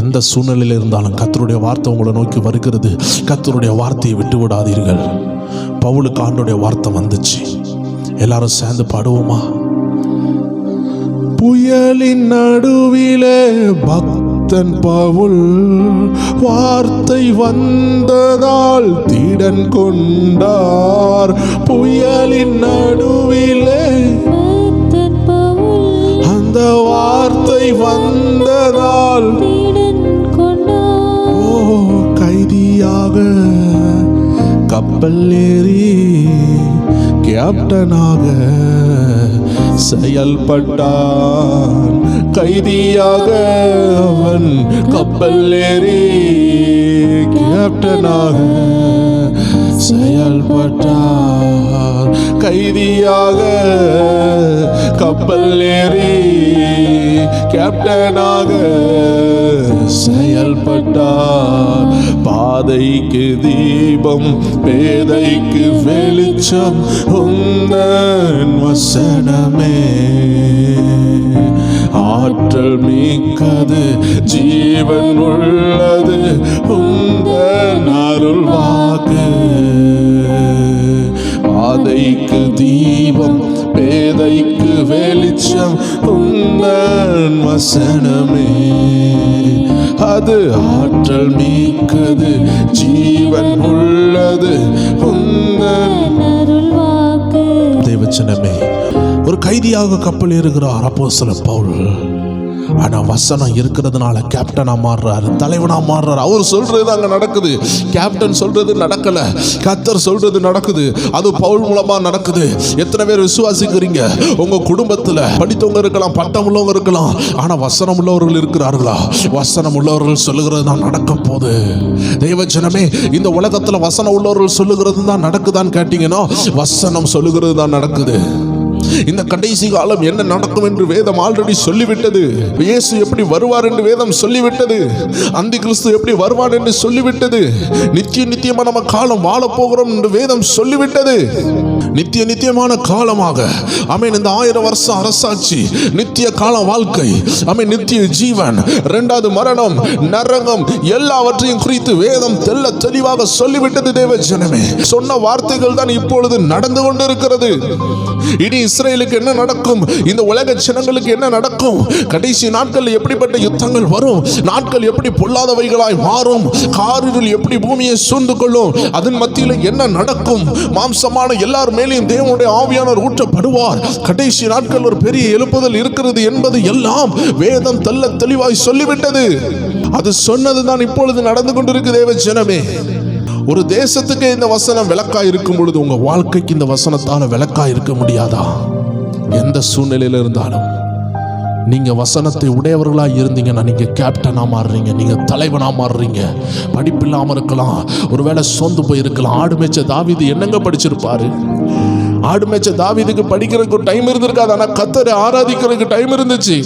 எந்த சூழ்நிலையில் இருந்தாலும் கர்த்தருடைய வார்த்தை உங்களை நோக்கி வருகிறது. கர்த்தருடைய வார்த்தையை விட்டு விடாதீர்கள். பவுலுக்கு ஆண்டவருடைய வார்த்தை வந்துச்சு. எல்லாரும் சேர்ந்து பாடுவோமா? புயலின் நடுவிலே பக்தன் பவுல் வார்த்தை வந்ததால் திடன் கொண்டார். புயலின் நடுவிலே வார்த்தை வந்ததால் திடன் கொண்டார். ஓ கைதியாக கப்பல் ஏறி கேப்டனாக செயல்பட்டான். கைதியாக அவன் கப்பல் ஏறி கேப்டனாக செயல்பட்டார். கைதியாக கப்பல் ஏறி கேப்டனாக செயல்பட்டார். பாதைக்கு தீபம் பேதைக்கு வெளிச்சம் உந்தன் வசனமே. ஆற்றல் மிக்கது ஜீவன் உள்ளது உந்தன் அருள் வாக்கு. பாதைக்கு தீபம் பேதைக்கு வெளிச்சம் உந்தன் வசனமே. அது ஆற்றல் மிக்கது ஜீவன் உள்ளது உந்தன் அருள் வாக்கு. தேவச்சனமே. ஒரு கைதியாக கப்பல் ஏறுகிறார் அப்போஸ்தலர் பவுல். ஆனா வசனம் இருக்கிறதுனால கேப்டனா மாறுறாரு, தலைவனா மாறுறாரு. அவர் சொல்றது அங்க நடக்குது, கேப்டன் சொல்றது நடக்கல, கர்த்தர் சொல்றது நடக்குது. அது பவுல் மூலமா நடக்குது. எத்தனை பேர் விசுவாசிக்கிறீங்க? உங்க குடும்பத்துல படித்தவங்க இருக்கலாம், பட்டம் உள்ளவங்க இருக்கலாம், ஆனா வசனம் உள்ளவர்கள் இருக்கிறார்களா? வசனம் உள்ளவர்கள் சொல்லுகிறது தான் நடக்க போகுது. தேவஜனமே, இந்த உலகத்துல வசனம் உள்ளவர்கள் சொல்லுகிறது தான் நடக்குதான்னு கேட்டீங்கன்னா வசனம் சொல்லுகிறது தான் நடக்குது. இந்த கடைசி காலம் என்ன நடக்கும் என்று வேதம் ஆல்ரெடி சொல்லிவிட்டது. இயேசு எப்படி வருவார் என்று வேதம் சொல்லிவிட்டது. அந்தி கிறிஸ்து எப்படி வருவார் என்று சொல்லிவிட்டது. நித்தியமா நம்ம காலம் வாழ போகிறோம் என்று வேதம் சொல்லிவிட்டது. நித்தியமான காலமாக ஆமென். இந்த 1000 வருஷம் அரசாட்சி, நித்திய கால வாழ்க்கை, ஆமென், நித்திய ஜீவன், இரண்டாவது மரணம், நரகம் எல்லாவற்றையும் குறித்து வேதம் தெள்ள தெளிவாக சொல்லிவிட்டது. தேவ ஜனமே, சொன்ன வார்த்தைகள் தான் இப்பொழுது நடந்து கொண்டிருக்கிறது. இனி இஸ்ரேலுக்கு என்ன நடக்கும்? இந்த உலக ஜனங்களுக்கு என்ன நடக்கும்? கடைசி நாட்கள் எப்படிப்பட்ட யுத்தங்கள் வரும்? நாட்கள் எப்படி பொல்லாதவைகளாய் மாறும்? காரிருள் எப்படி பூமியை சூழ்ந்து கொள்ளும்? அதன் மத்தியில் என்ன நடக்கும்? மாம்சமான எல்லார் மேலேயும் தேவனுடைய ஆவியானவர் ஊற்றப்படுவார். கடைசி நாட்கள் ஒரு பெரிய எழுப்புதல் இருக்கிறது என்பது எல்லாம் வேதம் தெள்ள தெளிவாய் சொல்லிவிட்டது. அது சொன்னதுதான் இப்பொழுது நடந்து கொண்டிருக்கு. தேவ ஜனமே, ஒரு தேசத்துக்கு இந்த வசனம் விளக்காய் இருக்கும் பொழுது உங்க வாழ்க்கைக்கு இந்த வசனத்தால விளக்காய் இருக்க முடியாதா? எந்த சூழ்நிலையில இருந்தாலும் நீங்க வசனத்தை உடையவர்களா இருந்தீங்கன்னா நீங்க கேப்டனா மாறுறீங்க, நீங்க தலைவனா மாறுறீங்க. படிப்பு இல்லாம இருக்கலாம், ஒருவேளை சோர்ந்து போயிருக்கலாம். ஆடு மேய்ச்ச தாவீது என்னங்க படிச்சிருப்பாரு? ஆடு மேய்ச்ச தாவீதுக்கு படிக்கிறதுக்கு டைம் இருந்திருக்காது, ஆனா கர்த்தரை ஆராதிக்கிறதுக்கு டைம் இருந்துச்சு.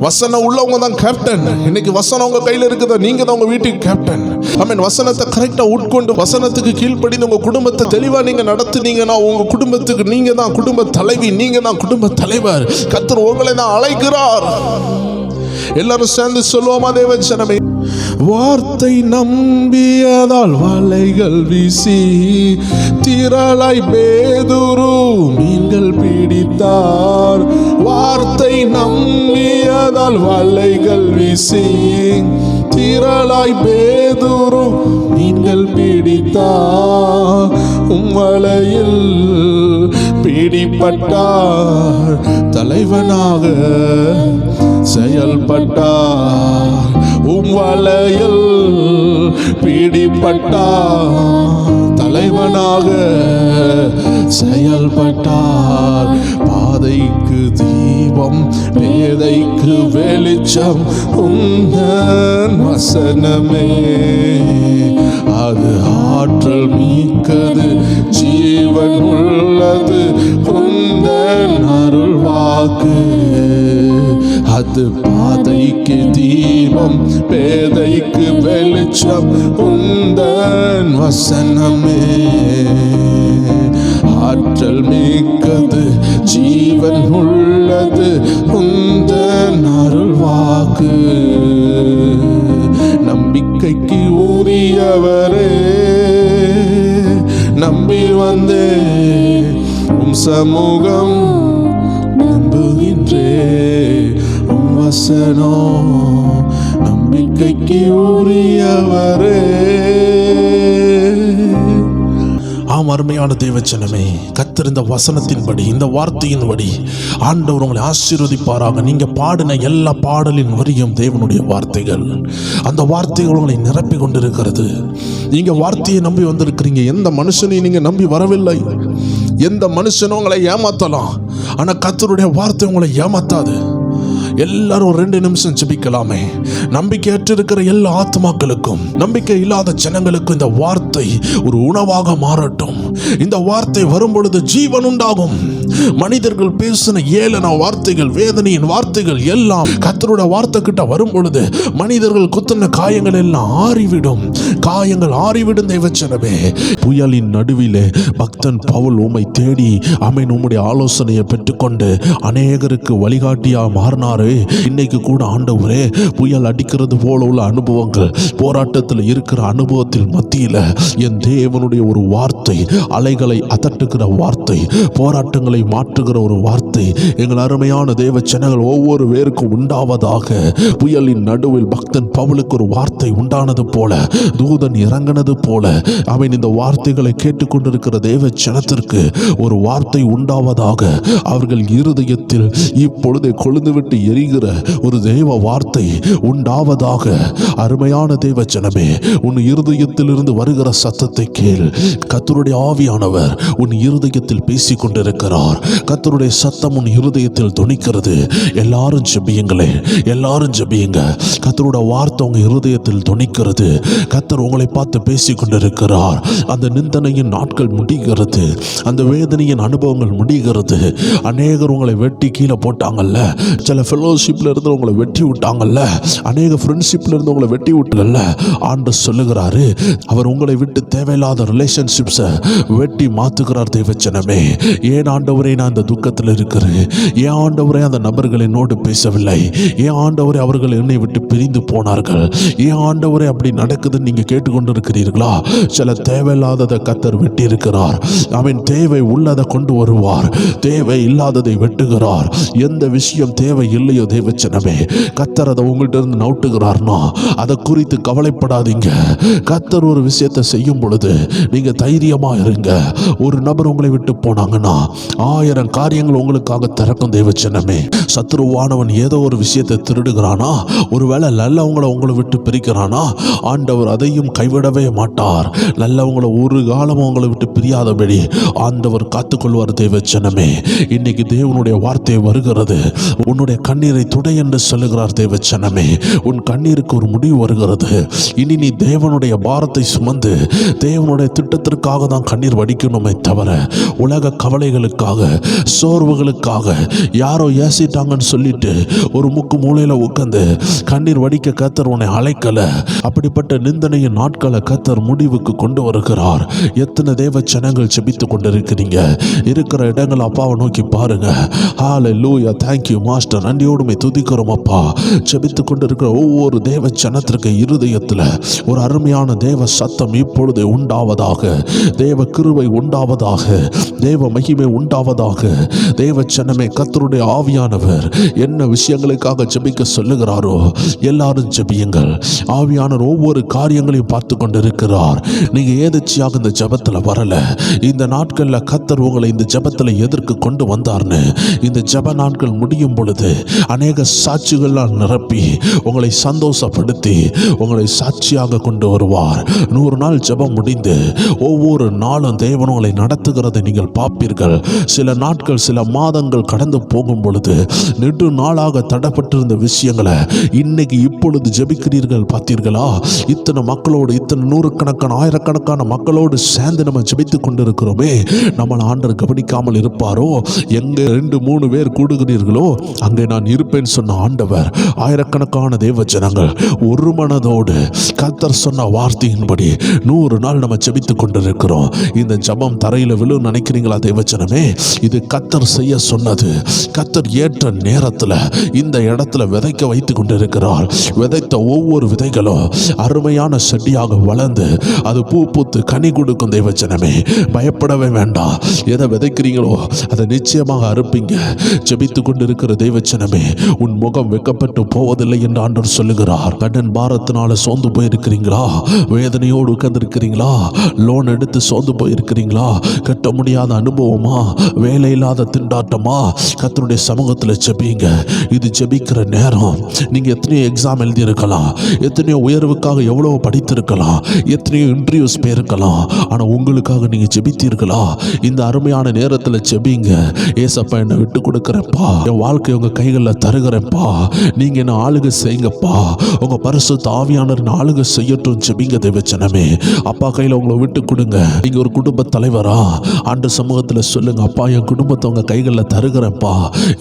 வசனம் உள்ளவங்க தான் கேப்டன். இன்னைக்கு வசனம் உங்க கையில இருக்குதா, நீங்க தான் உங்க வீட்டுக்கு கேப்டன். ஆமென். வசனத்தை கரெக்டா உட்கொண்டு வசனத்துக்கு கீழ்ப்படிந்து உங்க குடும்பத்தை தெளிவா நீங்க நடத்துனீங்கன்னா உங்க குடும்பத்துக்கு நீங்க தான் குடும்ப தலைவி, நீங்க தான் குடும்ப தலைவர். கர்த்தர் உங்களை தான் அழைக்கிறார். எல்லாரும் சேர்ந்து சொல்லுவோமா? தேவ ஜனமே, வார்த்தை நம்பியதால் வலைகள் வீசி திரளாய் பேதுரு மீன்கள் பிடித்தார். வார்த்தை நம்பியதால் வலைகள் வீசி திரளாய் பேதுரு மீன்கள் பிடித்தார். உம்மலையில் பிடிப்பட்டார், தலைவனாக செயல்பட்டார். உம்வலையில் பிடிப்பட்டார், தலைவனாக செயல்பட்டார். பாதைக்கு தீபம் பேதைக்கு வெளிச்சம் உந்தன் வசனமே. அது ஆற்றல் மிக்கது ஜீவன் உள்ளது உந்தன் அருள் வாக்கு. அது பாதைக்கு தீபம் பேதைக்கு வெளிச்சம் உந்தன் வசனமே. ஆற்றல் மிக்கது ஜீவன் உள்ளது உந்தன் அருள் வாக்கு. நம்பிக்கைக்கு உரியவரே, நம்பி வந்தே உம் சமூகம் நம்புகின்றே. உம் வசனம் நம்பிக்கைக்கு உரியவரே. ஆம் அருமையான தேவச்சனமே, கர்த்தர் இந்த வசனத்தின்படி, இந்த வார்த்தையின்படி ஆண்டவர் உங்களை ஆசீர்வதிப்பாராக. நீங்க பாடின எல்லா பாடலின் வரியும் தேவனுடைய வார்த்தைகள். அந்த வார்த்தைகள் உங்களை நிரப்பி கொண்டிருக்கிறது. நீங்க வார்த்தையை நம்பி வந்திருக்கிறீங்க. எந்த மனுஷனையும் நீங்க நம்பி வரவில்லை. எந்த மனுஷனும் உங்களை ஏமாத்தலாம், ஆனா கர்த்தருடைய வார்த்தை உங்களை ஏமாத்தாது. எல்லாரும் 2 நிமிஷம் ஜெபிக்கலாமே. நம்பிக்கையற்று இருக்கிற எல்லா ஆத்மாக்களுக்கும், நம்பிக்கை இல்லாத ஜனங்களுக்கும் இந்த வார்த்தை ஒரு உணவாக மாறட்டும். இந்த வார்த்தை வரும் பொழுது ஜீவன் உண்டாகும். மனிதர்கள் பேசின ஏளன வார்த்தைகள், வேதனையின் வார்த்தைகள் எல்லாம் கர்த்தருடைய வார்த்தை கிட்ட வரும் பொழுது மனிதர்கள் குத்தின காயங்கள் எல்லாம் ஆறிவிடும். காயங்கள் ஆறிவிடும். தேவச்சனமே, புயலின் நடுவிலே பக்தன் பவுல் உம்மை தேடி ஆமென் உம்முடைய ஆலோசனையை பெற்றுக்கொண்டு அநேகருக்கு வழிகாட்டியா மாறினாரு. இன்னைக்கு கூட ஆண்டவரே, புயல் அடிக்கிறது போல உள்ள அனுபவங்கள், போராட்டத்தில் இருக்கிற அனுபவத்தில் மத்தியில் என் தேவனுடைய ஒரு வார்த்தை, அலைகளை அதட்டுகிற வார்த்தை, போராட்டங்களை மாற்றுகிற ஒரு வார்த்தை எங்கள் அருமையான தேவ ஜனங்கள் ஒவ்வொரு பேருக்கும் உண்டாவதாக. புயலின் நடுவில் பக்தன் பவுலுக்கு ஒரு வார்த்தை உண்டானது போல, தூதன் இறங்கினது போல, அவன் இந்த வார்த்தைகளை கேட்டுக்கொண்டிருக்கிற தேவ ஜனத்திற்கு ஒரு வார்த்தை உண்டாவதாக. அவர்கள் இருதயத்தில் இப்பொழுது கொழுந்துவிட்டு எரிகிற ஒரு தேவ வார்த்தை உண்டாவதாக. அருமையான தேவ ஜனமே, உன் இருதயத்திலிருந்து வருகிற சத்தத்தை கேள். கர்த்தருடைய ஆவியானவர் உன் இருதயத்தில் பேசிக் கொண்டிருக்கிறார். கர்த்தருடைய சத்தம் உன் இருதயத்தில் துணிக்கிறது. எல்லாரும் ஜெபியுங்களே, எல்லாரும் ஜெபியுங்க. கர்த்தருடைய வார்த்தை உங்க இருதயத்தில் துணிக்கிறது. கர்த்தர் உங்களை பார்த்து பேசிக் கொண்டிருக்கிறார். அந்த நிந்தனையின் நாட்கள் முடிகிறது. அந்த வேதனையின் அனுபவங்கள் முடிகிறது. அநேகர் உங்களை வெட்டி கீழே போட்டாங்கல்ல, சில ஃபெலோஷிப்ல இருந்து உங்களை வெட்டி விட்டாங்கல்ல, அநேக ஃப்ரெண்ட்ஷிப்ல இருந்து உங்களை வெட்டி விட்டுங்கல்ல. ஆண்டவர் சொல்லுகிறாரு, அவர் உங்களை விட்டு தேவையில்லாத ரிலேஷன்ஷிப்ஸை வெட்டி மாத்துகிறார். தேவச்சனமே, ஏன் ஆண்டவரே நான் இந்த துக்கத்தில் இருக்கிறேன்? ஏன் ஆண்டவரே அந்த நபர்கள் என்னோடு பேசவில்லை? ஏன் ஆண்டவரே அவர்கள் என்னை விட்டு பிரிந்து போனார்கள்? ஏன் ஆண்டவரே அப்படி நடக்குதுன்னு நீங்க கேட்டுக்கொண்டு இருக்கிறீர்களா? சில தேவையில்லாததை கர்த்தர் வெட்டி இருக்கிறார். அவன் தேவை உள்ளதை கொண்டு வருவார், தேவை இல்லாததை வெட்டுகிறார். எந்த விஷயம் தேவை இல்லையோ தேவச்சனமே, கர்த்தர் அதை உங்கள்கிட்ட இருந்து நவுட்டுகிறார்னா அதை குறித்து கவலைப்படாதீங்க. கர்த்தர் ஒரு விஷயத்தை செய்யும் பொழுது நீங்க தைரியமா இருங்க. ஒரு நபர் உங்களை விட்டு போனாங்கன்னா 1000 காரியங்கள் உங்களுக்காக திறக்கும். தேவச்சனமே, சத்துருவானவன் ஏதோ ஒரு விஷயத்தை திருடுகிறானா, ஒருவேளை நல்லவங்களை உங்களை விட்டு பிரிக்கிறானா, ஆண்டவர் அதையும் கைவிடவே மாட்டார். நல்லவங்களை ஒரு காலமும் உங்களை விட்டு பிரியாதபடி ஆண்டவர் காத்துக்கொள்வார். தேவச்சனமே, இன்னைக்கு தேவனுடைய வார்த்தை வருகிறது. உன்னுடைய கண்ணீரை துடை என்று சொல்லுகிறார். தேவச்சனமே, உன் கண்ணீருக்கு ஒரு முடிவு வருகிறது. இனி நீ தேவனுடைய பாரத்தை சுமந்து தேவனுடைய திட்டத்திற்காக தான் கண்ணீர் வடிக்கணுமே தவிர உலக கவலைகளுக்காக, சோர்வுகளுக்காக, யாரோ ஏசிட்டாங்கன்னு சொல்லிட்டு ஒரு முக்கு மூலையில உட்கார்ந்து கண்ணீர் வடிக்க கர்த்தர் உன்னை அழைக்கல. அப்படிப்பட்ட நிந்தனையின் நாட்களை கர்த்தர் முடிவுக்கு கொண்டு வருகிறார். எத்தனை தேவ ஜனங்கள் ஜெபித்து கொண்டிருக்கிறீங்க? இருக்கிற இடங்கள் அப்பாவை நோக்கி பாருங்க. ஹalleluya, thank you மாஸ்டர், நன்றியோடுமை துதிக்கிறோம் அப்பா. ஜெபித்து கொண்டிருக்கிற ஒவ்வொரு தேவ ஜனத்திற்கு இருதயத்தில் ஒரு அருமையான தேவ சத்தம் இப்பொழுது உண்டாவதாக. தேவ கிருபை உண்டாவதாக. தேவ மகிமை உண்டாவதாக. தேவ ஜனமே, கர்த்தருடைய ஆவியானவர் என்ன விஷயங்களுக்காக ஜெபிக்க சொல்லுகிறாரோ எல்லாரும் ஜெபியுங்கள். ஆவியானவர் ஒவ்வொரு காரியங்களையும் பார்த்து கொண்டிருக்கிறார். நீங்க ஏதேச்சியாக இந்த ஜெபத்தில் வரல. இந்த நாட்கள்ல கர்த்தர் உங்களை இந்த ஜெபத்தில் எதற்கு கொண்டு வந்தார்னு இந்த ஜெப நாட்கள் முடியும் பொழுது அநேக சாட்சிகளால் நிரப்பி உங்களை சந்தோஷப்படுத்தி உங்களை சாட்சியாக கொண்டு வருவார். 100 நாள் ஜெபம் முடிந்து ஒவ்வொரு நாளும் தேவன் உங்களை நடத்துகிறதை நீங்கள் பார்ப்பீர்கள். சில நாட்கள், சில மாதங்கள் கடந்து போகும் பொழுது நெடு நாளாக தடைப்பட்டிருந்த விஷயங்களை இன்னைக்கு இப்பொழுது ஜெபிக்கிறீர்கள். பார்த்தீர்களா? இத்தனை மக்களோடு, இத்தனை நூறுக்கணக்கான ஆயிரக்கணக்கான மக்களோடு சேர்ந்து நம்ம ஜெபித்து கொண்டிருக்கிறோமே. நம்ம ஆண்டவர் கவனிக்காமல் இருப்பாரோ? எங்க 2-3 பேர் கூடுகிறீர்களோ அங்கே நான் இருப்பேன் சொன்ன ஆண்டவர் ஆயிரக்கணக்கான தேவ ஜனங்கள் ஒரு மனதோடு கர்த்தர் சொன்ன வார்த்தையின்படி 100 நாள் நம்ம ஜெபித்து கொண்டிருக்கிறோம். இந்த ஜெபம் தரையில் விழும் நினைக்கிறீங்களா? தேவஜனமே, இது கர்த்தர் செய்ய சொன்னது. கர்த்தர் ஏற்ற நேரத்தில் இந்த இடத்துல விதைக்க வைத்து கொண்டிருக்கிறார். விதைத்த ஒவ்வொரு விதைகளும் அருமையான செடியாக வளர்ந்து அது பூ பூத்து கனி கொடுக்கும். தேவஜனமே, பயப்படவே வேண்டாம். எதை விதைக்கிறீங்களோ அதை நிச்சயமாக அறுப்பீங்க. ஜெபித்து கொண்டிருக்கிற தேவஜனமே, உன் முகம் வெக்கப்பட்டு போவதில்லை என்று ஆண்டவர் சொல்லுகிறார். கடன் பாரத்தினால சோர்ந்து போயிருக்கிறீங்களா? வேதனையோடு உட்கார்ந்து வந்திருக்கிறீங்களா? லோன் எடுத்து சோர்ந்து போயிருக்கிறீங்களா? கட்ட முடியாத அனுபவமா? வேலை இல்லாத திண்டாட்டமா? கர்த்தருடைய சமூகத்தில் ஜெபிங்க. இது ஜெபிக்கிற நேரம். நீங்க எத்தனையோ எக்ஸாம் எழுதியிருக்கலாம், எத்தனையோ உயர்வுக்காக எவ்வளவு படித்திருக்கலாம், எத்தனையோ இன்டர்வியூஸ் போயிருக்கலாம். ஆனா உங்களுக்காக நீங்க ஜெபித்தீர்களா? இந்த அருமையான நேரத்தில் ஜெபிங்க. ஏசப்பா, என்னை விட்டு கொடுக்குறேன்ப்பா, என் வாழ்க்கை உங்க கைகளில் தருகிறேன்ப்பா, நீங்க என்ன ஆளுகை செய்யுங்கப்பா, உங்க பரிசுத்த ஆவியானவர் ஆளுகை செய்யட்டும். ஜெபிங்க தேவச்சனமே. அப்பா கையில் உங்களை விட்டு கொடுங்க. நீங்க ஒரு குடும்ப தலைவரா? ஆண்டு சமூகத்தில் சொல்லுங்க, அப்பா என் குடும்பத்தை உங்க கைகளில் தருகிறேன்ப்பா,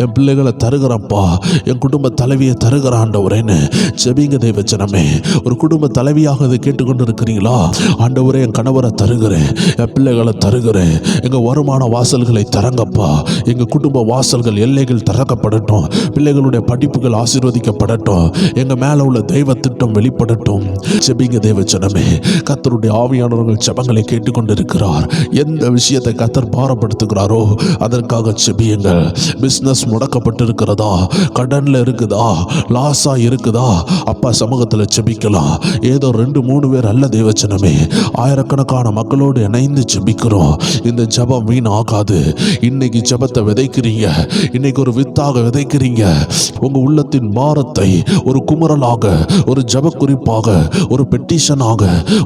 என் பிள்ளைகளை தருகிறேன்ப்பா, என் குடும்ப தலைவியை தருகிற ஆண்டவரேன்னு ஜெபிங்க தேவச்சனமே. ஒரு குடும்ப தலைவியாக இதை கேட்டுக்கொண்டு இருக்கிறீங்களா? ஆண்டவரே, என் கணவரை தருகிறேன், என் பிள்ளைகளை தருகிறேன், எங்க வருமான வாசல்களை தரங்கப்பா, எங்க குடும்ப வாசல்கள் எல்லைகள் திறக்கப்படட்டும், பிள்ளைகளுடைய படிப்புகள் ஆசீர்வதிக்கப்படட்டும், எங்க மேல உள்ள தெய்வ திட்டம் வெளிப்படட்டும். ஜெபிங்க தேவச்சனமே. கர்த்தருடைய ஆவியானவர்கள் ஜெபங்களை கேட்டுக்கொண்டிருக்கிறார். எந்த விஷயத்தை கர்த்தர் பாரப்படுத்துகிறாரோ அதற்காக ஜெபியுங்கள். பிசினஸ் முடக்கப்பட்டிருக்கிறதா? கடன்ல இருக்குதா? லாஸா இருக்குதா? அப்பா சமூகத்தில் ஜெபிக்கலாம். ஏதோ 2-3 பேர் அல்ல தேவச்சனமே, ஆயிரக்கணக்கான மக்களோடு இணைந்து ஜெபிக்கிறோம். இந்த ஜெபம் வீண் ஆகாது. இன்னைக்கு ஜெபத்தை விதைக்கிறீங்க, இன்னைக்கு ஒரு வித்தாக விதைக்கிறீங்க. உங்க உள்ளத்தின் பாரத்தை ஒரு குமரலாக, ஒரு ஜெப குறிப்பாக, ஒரு பெட்டிஷனாக,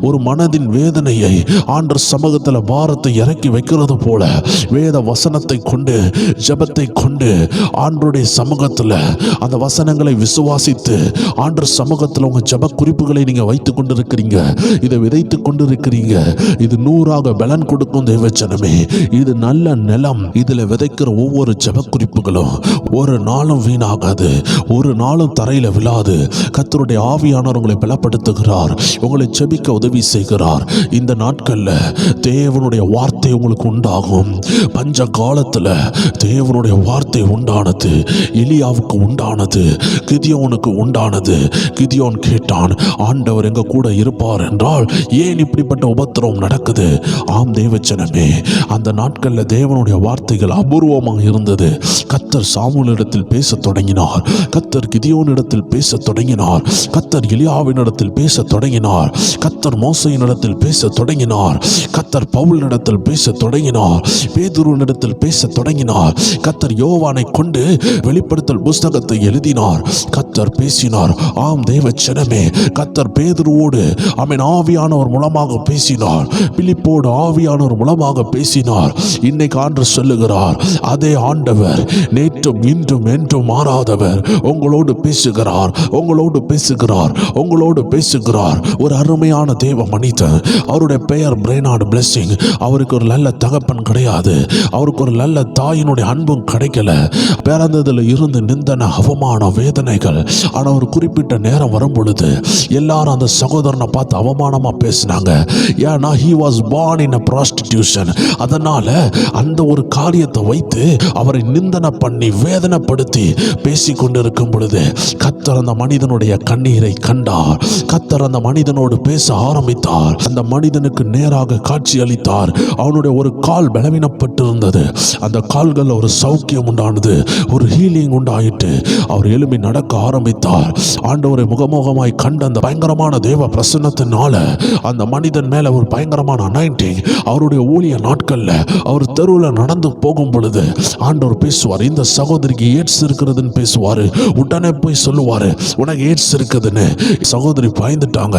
ஒரு மனதின் வேதனையை ஆண்டவர் சமூகத்தில் பாரத்தை இறக்கி வைக்கிறது போல வேத வசனத்தை கொண்டு, ஜெபத்தை கொண்டு ஆண்டவருடைய சமூகத்தில் அந்த வசனங்களை விசுவாசித்து ஆண்டவர் சமூகத்தில் உங்க ஜெப குறிப்புகளை நீங்க வைத்துக் கொண்டிருக்கிறீங்க. இதை விதைத்து கொண்டிருக்கிறீங்க. இது 100ஆக பலன் கொடுக்கும் தேவச்சனமே. இது நல்ல நிலம். இதுல விதைக்கிற ஒவ்வொரு ஜெப குறிப்புகளும் ஒரு நாளும் வீணாகாது, ஒரு நாளும் தரையில விழாது. கர்த்தருடைய ஆவியானவர் உங்களை பலப்படுத்துகிறார், உங்களை ஜெபிக்க உதவி செய்கிறார். இந்த நாட்கள்ல தேவனுடைய வார்த்தை உங்களுக்கு உண்டாகும். பஞ்ச காலத்துல தேவனுடைய வார்த்தை உண்டானது. எலியாவுக்கு உண்டானது, கிதியோனுக்கு உண்டானது. கிதியோன் கேட்டான், ஆண்டவர் எங்க கூட இருப்பார் என்றால் ஏன் இப்படிப்பட்ட உபத்திரவம் நடக்குது? ஆம் தேவச்சனமே, அந்த நாட்கள்ல தேவனுடைய வார்த்தைகள் அபூர்வமாக இருந்தது. கர்த்தர் சாமுவேலிடத்தில் பேசத் தொடங்கினார், கர்த்தர் கிதியோனிடத்தில் பேசத் தொடங்கினார், கர்த்தர் எலியாவினிடத்தில் பேசத் தொடங்கினார், கர்த்தர் மோசேயினிடத்தில் பேசத் தொடங்கினார், கர்த்தர் பவுலினிடத்தில் பேசத் தொடங்கினார், பேதுருவினிடத்தில் பேசத் தொடங்கினார், கர்த்தர் யோவானை கொண்டு வெளிப்படுத்தல் புஸ்தகத்தை எழுதினார். கர்த்தர் பேசினார். ஆம் தேவச்சனமே, கர்த்தர் பேதுருவோடு அவன் ஆவியானவர் மூலமாக பேசினார், பிலிப்போடு ஆவியானவர் மூலமாக பேசினார். இன்னைக்கு ஆண்டவர் சொல்லுகிறார், அதே ஆண்டவர் நேற்றும் இன்றும் என்றும் மாறாதவர் உங்களோடு பேசுகிறார், உங்களோடு பேசுகிறார், உங்களோடு பேசுகிறார். ஒரு அருமையான தேவ மனிதன், அவருடைய பெயர் பிரைனார்ட் பிளெஸிங். அவருக்கு ஒரு நல்ல தகப்பன் கிடையாது, அவருக்கு ஒரு நல்ல தாயினுடைய அன்பும் கிடைக்கல. பிறந்ததுல இருந்து நிந்தன, அவமான, வேதனைகள். ஆனா ஒரு குறிப்பிட்ட நேரம் வரும் பொழுது எல்லாரும் அந்த சகோதரனை பார்த்து அவமானமா பேசினாங்க. ஏன்னா he was born in a prostitution. அதனால அந்த ஒரு காரியத்தை வைத்து அவரை நிந்தனை பண்ணி வேதனைப்படுத்தி பேசி கொண்டிருக்கும் பொழுது கர்த்தர் அந்த மனிதனுடைய கண்ணீரை கண்டார். கர்த்தர் அந்த மனிதனோடு பேச ஆரம்பித்தார். அந்த மனிதனுக்கு நேராக காட்சி அளித்தார். அவனுடைய ஒரு கால் பலவீனப்பட்டிருந்தது. அந்த கால்கள் ஒரு சௌக்கியம் உண்டானது, ஒரு ஹீலிங் உண்டாயிட்டு அவர் எழும்பி நடக்க ஆரம்பித்தார். ஆண்டவரை முகமுகமாய் கண்ட அந்த பயங்கரமான தேவ பிரசன்னத்தினால அந்த மனிதன் மேல ஒரு பயங்கரமான அனாயிண்டிங். அவருடைய ஊழிய நாட்கள்ல அவர் தெருவில் நடந்து போகும் பொழுது ஆண்டவர் பேசுவார். இந்த சகோதரிக்கு எய்ட்ஸ் இருக்கிறதுன்னு பேசுவாரு. உடனே போய் சொல்லுவாரு, உனக்கு எய்ட்ஸ் இருக்குதுன்னு. சகோதரி பயந்துட்டாங்க.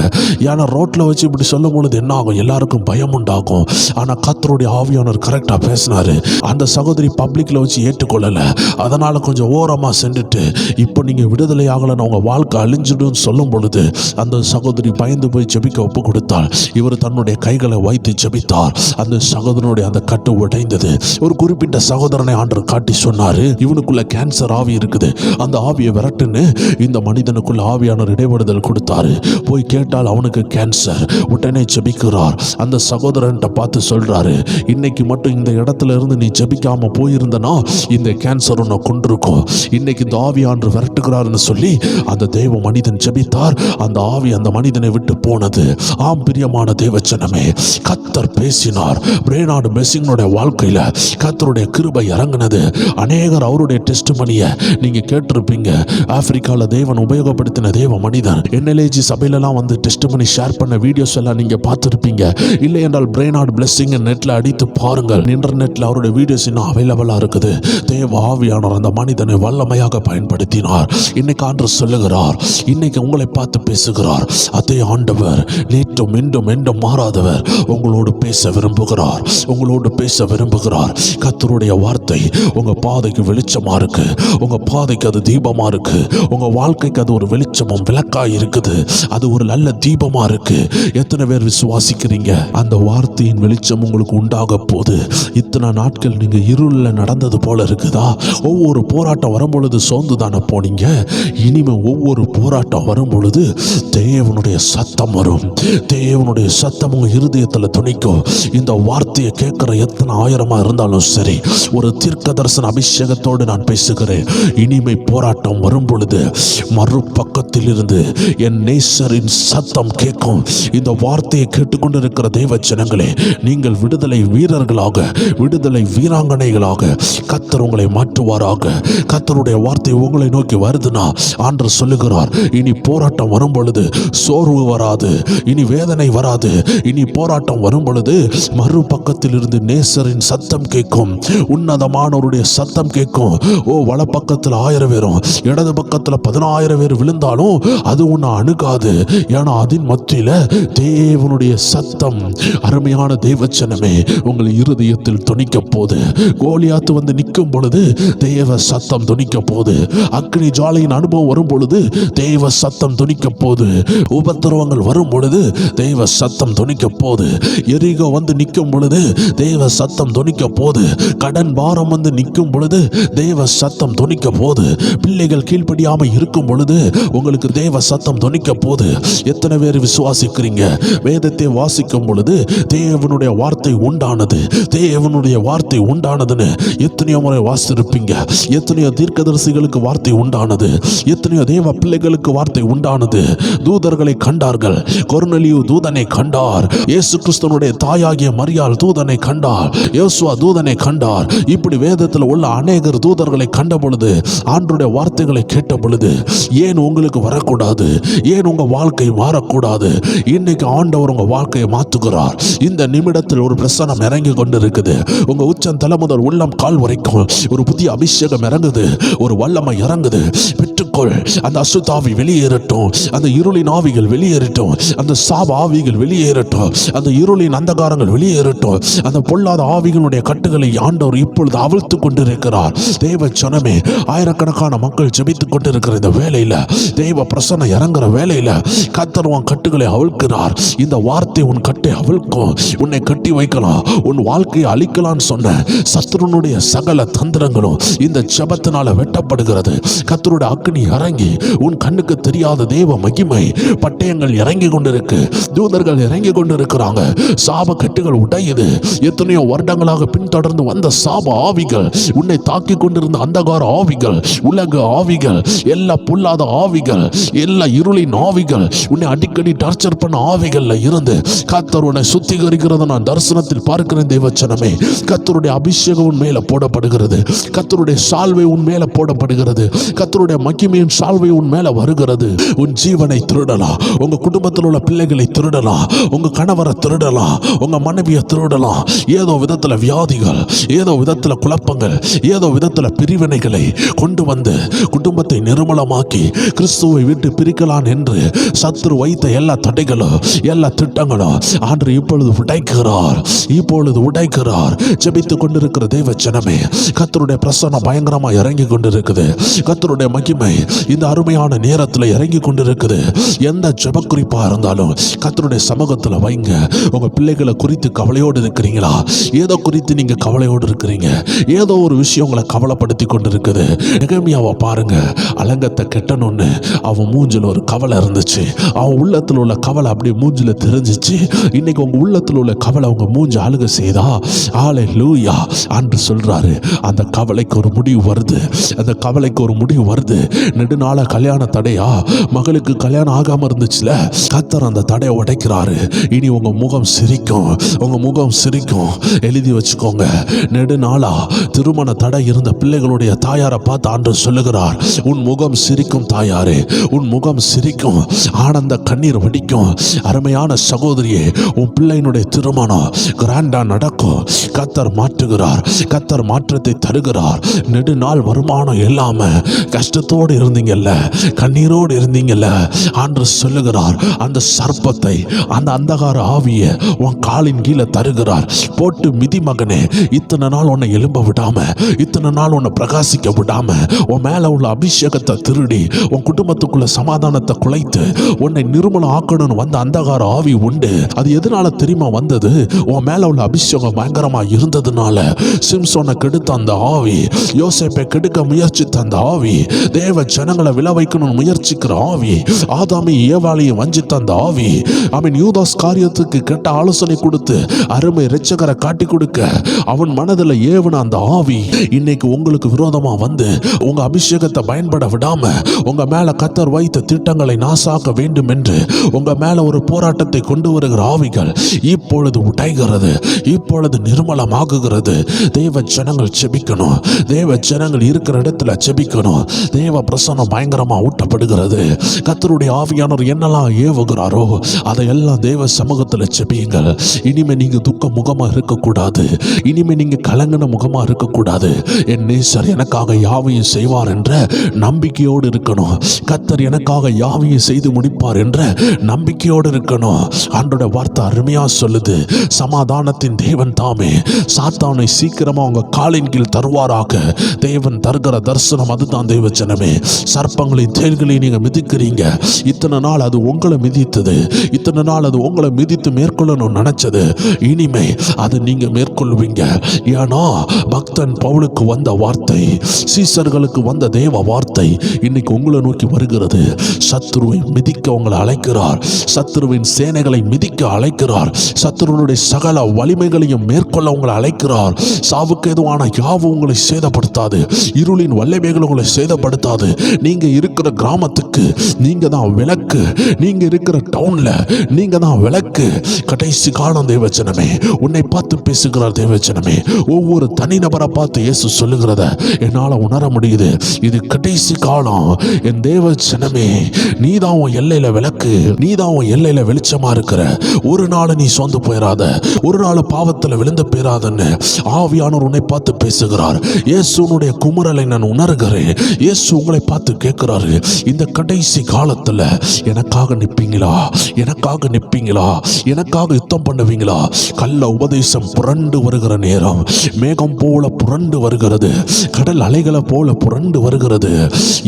ஏன்னா ரோட்ல வச்சு இப்படி சொல்லும் பொழுது என்ன ஆகும்? எல்லாருக்கும் பயம் உண்டாகும். ஆனா கர்த்தருடைய ஆவியானவர் கரெக்டா பேசினாரு. அந்த சகோதரி பப்ளிக்ல வச்சு ஏற்றுக்கொள்ளல. அதனால கொஞ்சம் ஓரமா சென்றுட்டு இப்போ நீங்க விடுதலை ஆகலன்னு உங்க வாழ்க்கை அழிஞ்சிடும் சொல்லும் பொழுது அந்த சகோதரி பயந்து போய் ஜெபிக்க ஒப்பு கொடுத்தாள். இவர் தன்னுடைய கைகளை வைத்து ஜெபித்தார். அந்த சகோதரனுடைய அந்த கட்டு உடைந்தது. ஒரு குறிப்பிட்ட சகோதரனை ஆண்டவர் காட்டி சொன்னாரு, இவனுக்குள்ள கேன்சர் ஆவி இருக்குது, அந்த ஆவியை விரட்டுன்னு இந்த மனிதனுக்குள்ள ஆவியானவர் இடைவிடுதல் கொடுத்தாரு. போய் கேட்டால் அவனுக்கு கேன்சர். உடனே ஜெபிக்கிறார். அந்த சகோதரன்ட்ட பார்த்து சொல்றாரு, இன்னைக்கு மட்டும் இந்த இடத்துல இருந்து நீ ஜெபிக்காம போயிருந்தனா இந்த கேன்சர் உன்னை கொண்டிருக்கும். இன்னைக்கு இந்த ஆவியானவர் விரட்டுகிறார்னு சொல்லி அந்த தேவ மனிதன் ஜெபித்தார். அந்த ஆவி அந்த மனிதனை விட்டு போனது. ஆம் பிரியமான தேவச்சனமே, கர்த்தர் பேசினார். பிரைனார்ட் பிளெஸிங்கோட வாழ்க்கையில கர்த்தருடைய கிருபை இறங்கினது. அநேகர் அவருடைய டெஸ்டிமனியை நீங்க கேட்டிருப்பீங்க. ஆப்பிரிக்கால தேவன் உபயோகப்படுத்தின தேவ மனிதன் NLAG சபையிலலாம் வந்து டெஸ்டிமனி ஷேர் பண்ண வீடியோஸ் எல்லாம் நீங்க பார்த்திருப்பீங்க. இல்லை என்றால் பிரெய்னார்ட் பிளெஸிங் நெட்ல அடித்து பாருங்கள். இன்டர்நெட்ல அவருடைய வீடியோஸ் இன்னும் அவைலபிளா இருக்குது. தேவ ஆவியானவர் அந்த மனிதனை வல்லமையாக பயன்படுத்தினார். இன்னைக்கு ஆண்டவர் சொல்லுகிறார், இன்னைக்கு உங்களை பார்த்து பேசுகிறார். அதே ஆண்டவர் நேற்றும் இன்றும் என்றும் மாறாதவர் உங்களோடு பேச விரும்புகிறார். உங்களோடு பேச விரும்புகிறார். கர்த்தருடைய வார்த்தை உங்க பாதைக்கு வெளிச்சமா இருக்கு. உங்க பாதைக்கு அது தீபமா இருக்கு. உங்க வாழ்க்கைக்கு அது ஒரு வெளிச்சமும் விளக்காய் இருக்குது. அது ஒரு நல்ல தீபமா இருக்கு. எத்தனை பேர் விசுவாசிக்கிறீங்க? அந்த வார்த்தையின் வெளிச்சம் உங்களுக்கு உண்டாக போது. இத்தனை நாட்கள் நீங்க இருளில் நடந்தது போல இருக்குதா? ஒவ்வொரு போராட்டம் வரும் பொழுது சோர்ந்து தானே போனீங்க. இனிமே ஒவ்வொரு போராட்டம் வரும் பொழுது தேவனுடைய சத்தம் வரும். தேவனுடைய சத்தம் உங்க இருதயத்தில் துணிக்கும். இந்த வார்த்தையை கேட்கிற எத்தனை ஆயிரமா இருந்தாலும் சரி, ஒரு தீர்க்க தரிசன அபிஷேகத்தோடு நான் பேசுகிறேன். இனிமை போராட்டம் வரும் பொழுது மறுபக்கத்தில் இருந்து என் நேசரின் சத்தம் கேட்கும். இந்த வார்த்தையை கேட்டுக்கொண்டிருக்கிற தேவ ஜனங்களே, நீங்கள் விடுதலை வீரர்களாக, விடுதலை வீராங்கனைகளாக கர்த்தர் உங்களை மாற்றுவாராக. கர்த்தருடைய வார்த்தை உங்களை நோக்கி வருதுன்னா ஆண்டவர் சொல்லுகிறார், இனி போராட்டம் வரும் பொழுது சோர்வு வராது, இனி வேதனை வராது. இனி போராட்டம் வரும் பொழுது மறுபக்கத்தில் இருந்து நேசரின் சத்தம் கேட்கும். உன்னதமானவருடைய சத்தம் கேட்கும். ஓ, வலப்பக்கத்தில் 1000 பேரும் இடது பக்கத்தில் 10000 பேர் விழுந்தாலும் அது உன்னை அணுகாது. ஏன்னா அதன் மத்தியில தேவனுடைய சத்தம். அருமையான தேவச்சனமே, உங்கள் இருதயத்தில் துணிக்க போது. கோலியாத்து வந்து நிற்கும் பொழுது தேவ சத்தம் துணிக்க போது. அக்னி ஜாலையின் அனுபவம் வரும் பொழுது தேவ சத்தம் துணிக்க போது. உபத்திரவங்கள் வரும் பொழுது தேவ சத்தம் துணிக்க போது. எரிகோ வந்து நிற்கும் பொழுது தேவ சத்தம் துணிக்க போது. கடன் பாரம் வந்து நிற்கும் பொழுது தேவ சத்தம் துணிக்க போது. பிள்ளைகள் கீழ்ப்படியாம இருக்கும் பொழுது உங்களுக்கு தேவ சத்தம் துணிக்க போது. எத்தனை பேர் விசுவாசிக்கிறீங்க? வேதத்தை வாசிக்கும் பொழுது தேவனுடைய வார்த்தை உண்டானது, தேவனுடைய வார்த்தை உண்டானதுன்னு எத்தனையோ முறை வாசித்திருப்பீங்க. எத்தனையோ தீர்க்கதரிசிகளுக்கு வார்த்தை உண்டானது, எத்தனையோ தேவ பிள்ளைகளுக்கு வார்த்தை உண்டானது. தூதர்களை கண்டார்கள். கொர்நேலியு தூதனை கண்டார். இயேசு கிறிஸ்துவினுடைய தாயாகிய மரியாள் தூதனை கண்டார். யோசுவா தூதனை கண்டார். இப்படி வேதத்தில் உள்ள அநேகர் தூதர்களை கண்ட பொழுது, ஆண்டவருடைய வார்த்தைகளை கேட்ட பொழுது, ஏன் உங்களுக்கு வரக்கூடாது? ஏன் உங்க வாழ்க்கை மாறக்கூடாது? இன்னைக்கு ஆண்டவர் உங்க வாழ்க்கையை மாற்றுகிறார். இந்த நிமிடத்தில் ஒரு பிரசனம் இறங்கி கொண்டிருக்குது. உங்க உச்சம் தலை முதல் உள்ளம் கால் வரைக்கும் ஒரு புதிய அபிஷேகம் இறங்குது. ஒரு வல்லமை இறங்குது. பெற்றுக்கொள். அந்த அசுத்தாவி வெளியேறட்டும். அந்த இருளின் ஆவிகள் வெளியேறட்டும். அந்த சாப ஆவிகள் வெளியேறட்டும். அந்த இருளின் அந்தகாரங்கள் வெளியேறட்டும். அந்த பொல்லாத ஆவிகளுடைய கட்டுகளை ஆண்டவர் இப்பொழுது அவிழ்த்து கொண்டிருக்கிறார். தேவ ஜனமே, ஆயிரக்கணக்கான மக்கள் ஜெபித்துக் கொண்டிருக்கிற இந்த வேளையில, தேவ பிரசன்னம் இறங்குற வேளையில கர்த்தர் உன் கட்டுகளை அவிழ்க்கிறார். இந்த வார்த்தை உன் கட்டை அவிழ்க்கும். உன்னை கட்டி வைக்கலாம், உன் வாழ்க்கையை அழிக்கலான்னு சொன்ன சத்துருனுடைய சகல தந்திரங்களும் இந்த ஜெபத்தினால வெட்டப்படுகிறது. கர்த்தருடைய அக்னி இறங்கி உன் கண்ணுக்கு தெரியாத தேவ மகிமை பட்டயங்கள் இறங்கி கொண்டிருக்கு. தூதர்கள் இறங்கி கொண்டிருக்கிறாங்க. சாப கட்டுகள் உடையுது. எத்தனையோ வருடங்களாக பின்தொடர்ந்து வந்த சாப ஆவிகள், உன்னை தாக்கி கொண்டிருந்த அந்தகார ஆவிகள், உலக ஆவிகள், எல்லா பொல்லாத ஆவிகள், எல்லா இருளின் ஆவிகள், உன்னை அடிக்கடி டார்ச்சர் பண்ண ஆவிகள்ல இருந்து கர்த்தர் உன்னை சுத்திகரிக்கிறத நான் தரிசனத்தில் பார்க்கிறேன். தேவச்சனமே, கர்த்தருடைய அபிஷேகம் உன் மேல போடப்படுகிறது. கர்த்தருடைய சால்வை உன் மேல போடப்படுகிறது. கர்த்தருடைய மகிமையின் சால்வை உன் மேல வருகிறது. உன் ஜீவனை திருடலாம், உங்க குடும்பத்தில் உள்ள பிள்ளைகளை திருடலாம், உங்க கணவரை திருடலாம், உங்க மனைவியை திருடலாம். ஏதோ விதத்துல வியாதிகள், ஏதோ விதத்துல குழப்பங்கள், ஏதோ விதத்துல பிரிவினைகளை கொண்டு வந்து குடும்பத்தை நிர்மலமாக்கி கிறிஸ்துவை விட்டு பிரிக்கலாம் என்று சத்துரு வைத்த எல்லா தடைகளும், எல்லா திட்டங்களும் ஆண்டு இப்பொழுது உடைக்கிறார். இப்பொழுது உடைக்கிறார். ஜெபித்துக் கொண்டிருக்கிற தேவ ஜனமே, கர்த்தருடைய பிரசன்னம் பயங்கரமா இறங்கி கொண்டிருக்குது. கர்த்தருடைய மகிமை இந்த அருமையான நேரத்தில் இறங்கி கொண்டிருக்குது. எந்த ஜெப குறிப்பா இருந்தாலும் கர்த்தருடைய சமூகத்தில் வைங்க. உங்க பிள்ளைகளை குறித்து கவலையோடு இருக்கிறீங்களா? ஏதோ குறித்து நீங்க கவலையோடு இருக்கிறீங்க. ஏதோ ஒரு விஷயம் உங்களை கவலைப்படுத்தி கொண்டிருக்குது. நெகேமியாவை பாருங்க. அலங்கத்தை கெட்டணும்னு அவன் மூஞ்சில் ஒரு கவலை இருந்துச்சு. அவன் உள்ளத்தில் உள்ள கவலை அப்படியே மூஞ்சில தெரிஞ்சிச்சு. இன்னைக்கு உங்க உள்ளத்தில் உள்ள கவலை உங்க மூஞ்சி ஆளுக செய்தா, ஹல்லேலூயா என்று சொல்றாரு. அந்த கவலைக்கு ஒரு முடிவு வருது. அந்த கவலைக்கு ஒரு முடிவு வருது. நெடுநாள கல்யாண தடையா, மகளுக்கு கல்யாணம் ஆகாம இருந்துச்சுல, கர்த்தர் அந்த தடையை உடைக்கிறாரு. இனி உங்க முகம் சிரிக்கும். உங்க முகம் சிரிக்கும். எழுதி வச்சுக்கோங்க. நெடுநாளா திருமண தடை இருந்த பிள்ளைகளுடைய தாயாரை பார்த்து ஆண்டவர் சொல்லுகிறார், உன் முகம் சிரிக்கும் தாயாரே, உன் முகம் சிரிக்கும். ஆனந்த கண்ணீர் வடிக்கும். அருமையான சகோதரியே, உன் பிள்ளையினுடைய திருமணம் கிராண்டா நடக்கும். கர்த்தர் மாற்றுகிறார். கர்த்தர் மாற்றத்தை தருகிறார். நெடுநாள் வருமானம் இல்லாம கஷ்டத்தோடு இருந்தீங்கல்ல, கண்ணீரோடு இருந்தீங்கல்ல, ஆண்டவர் சொல்லுகிறார், அந்த சர்ப்பத்தை, அந்த அந்தகார ஆவியை உன் காலின் கீழே தருகிறார். போட்டு மிதி மகனே. இத்தனை நாள் உன்னை எழும்ப விடாம, இத்தனை நாள் உன்னை பிரகாசிக்க விடாம, உன் மேல உள்ள அபிஷேகத்தை திருடி உன் குடும்பத்துக்குள்ள சமாதானத்தை குலைத்து உன்னை நிர்மலம் ஆக்கணும்னு வந்த அந்தகார ஆவி உண்டு. அது எதனால தெரியுமா வந்தது? உன் மேல உள்ள அபிஷேகம் பயங்கரமா இருந்ததுனால. சிம்சோனை கெடுத்த அந்த ஆவி, யோசேப்பை கெடுக்க முயற்சித்த அந்த ஆவி, தேவ ஜனங்களை விழ வைக்கணும்னு முயற்சிக்கிற ஆவி, ஆதாமி ஏவாளையை வஞ்சித்த அந்த ஆவி, அவன் யூதாஸ் காரியத்துக்கு கெட்ட ஆலோசனை கொடுத்து அருமை இரட்சகரை காட்டி கொடுக்க அவன் மனதில் ஏவன அந்த ஆவி இன்னைக்கு உங்களுக்கு விரோதமா வந்து உங்க அபிஷேகத்தை பயன்பட விடாம உங்க மேல கர்த்தர் வைத்த திட்டங்களை நாசாக்க வேண்டும் என்று உங்க மேல ஒரு போராட்டத்தை கொண்டு வருகிற ஆவிகள் இப்பொழுது உடைகிறது, இப்பொழுது நிர்மலமாகுகிறது. தேவ ஜனங்கள் செபிக்கணும். தேவ ஜனங்கள் இருக்கிற இடத்துல செபிக்கணும். தேவ பிரசன்னம் பயங்கரமா ஊட்டப்படுகிறது. கர்த்தருடைய ஆவியானவர் என்னெல்லாம் ஏவுகிறாரோ அதையெல்லாம் தேவ சமூகத்தில் செபியுங்கள். இனிமே நீங்க துக்க முகமா இருக்கக்கூடாது. இனிமே நீங்க கலங்கின முகமா இருக்கக்கூடாது. என் நேசர் எனக்காக யாவையும் செய்வார் என்ற நம்பிக்கையோடு இருக்கணும். கர்த்தர் எனக்காக யாவையும் செய்து முடிப்பார் என்ற நம்பிக்கையோடு இருக்கணும். ஆண்டோட வார்த்தை அருமையா சொல்லுது, சமாதானத்தின் தேவன் தாமே சாத்தானை சீக்கிரமா உங்க காலின் கீழ் தருவாராக. தேவன் தருகிற தரிசனம் அதுதான். தேவ ஜனமே, சர்ப்பங்களையும் தேள்களையும் நீங்க மிதிக்கிறீங்க. இத்தனை நாள் அது உங்களை மிதித்தது. இத்தனை நாள் அது உங்களை மிதித்து மேற்கொள்ளணும் நினைச்சது. இனிமே அது நீங்க மேற்கொள்வீங்க. ஏன்னா பக்தன் பவுலுக்கு வந்த வார்த்தை, சீசர்களுக்கு வந்த தேவ வார்த்தை இன்னைக்கு உங்களை நோக்கி வருகிறது. சத்துருவை மிதிக்க உங்களை அழைக்கிறார். சத்துருவின் சேனைகளை மிதிக்க அழைக்கிறார். சத்துருவனுடைய சகல வலிமைகளையும் மேற்கொள்ள உங்களை அழைக்கிறார். சாவுக்கு எதுவான யாவும் உங்களை சேதப்படுத்தாது. இருளின் வல்லமைகள் உங்களை சேதப்படுத்தாது. நீங்க இருக்கிற கிராமத்துக்கு நீங்க தான் விளக்கு. நீங்க இருக்கிற டவுன்ல நீங்க தான் விளக்கு. கடைசி காலம் தேவச்சனமே, உன்னை பார்த்து பேசுகிறார் தேவச்சனமே. ஒவ்வொரு தனிநபரை பார்த்து இயேசு சொல்லுகிறத என்னால உணர முடியுது. இது கடைசி காலம். என் தேவச்சனமே, நீதான் உன் எல்லையில விளக்கு. நீதான் உன் எல்லையில வெளிச்சமா இருக்கிற. ஒரு நாள் நீ சொந்து போயிடாத. ஒரு நாள் பாவத்துல விழுந்து போயிடாதன்னு ஆவியானவர் உன்னை பார்த்து பேசுகிறார். இயேசுனுடைய குமுறலை நான் உணர்கிறேன். இயேசு உங்களை பார்த்து கேட்கிறாரு, இந்த கடைசி காலத்துல எனக்காக நிற்பீங்களா? எனக்காக நிற்பீங்களா? எனக்காக யுத்தம் பண்ணுவீங்களா? கள்ள உபதேசம் புரண்டு வருகிற நேரம், மேகம் போல புரண்டு வருகிறது. கடல் அலைகளை போல புரண்டு வருகிறது.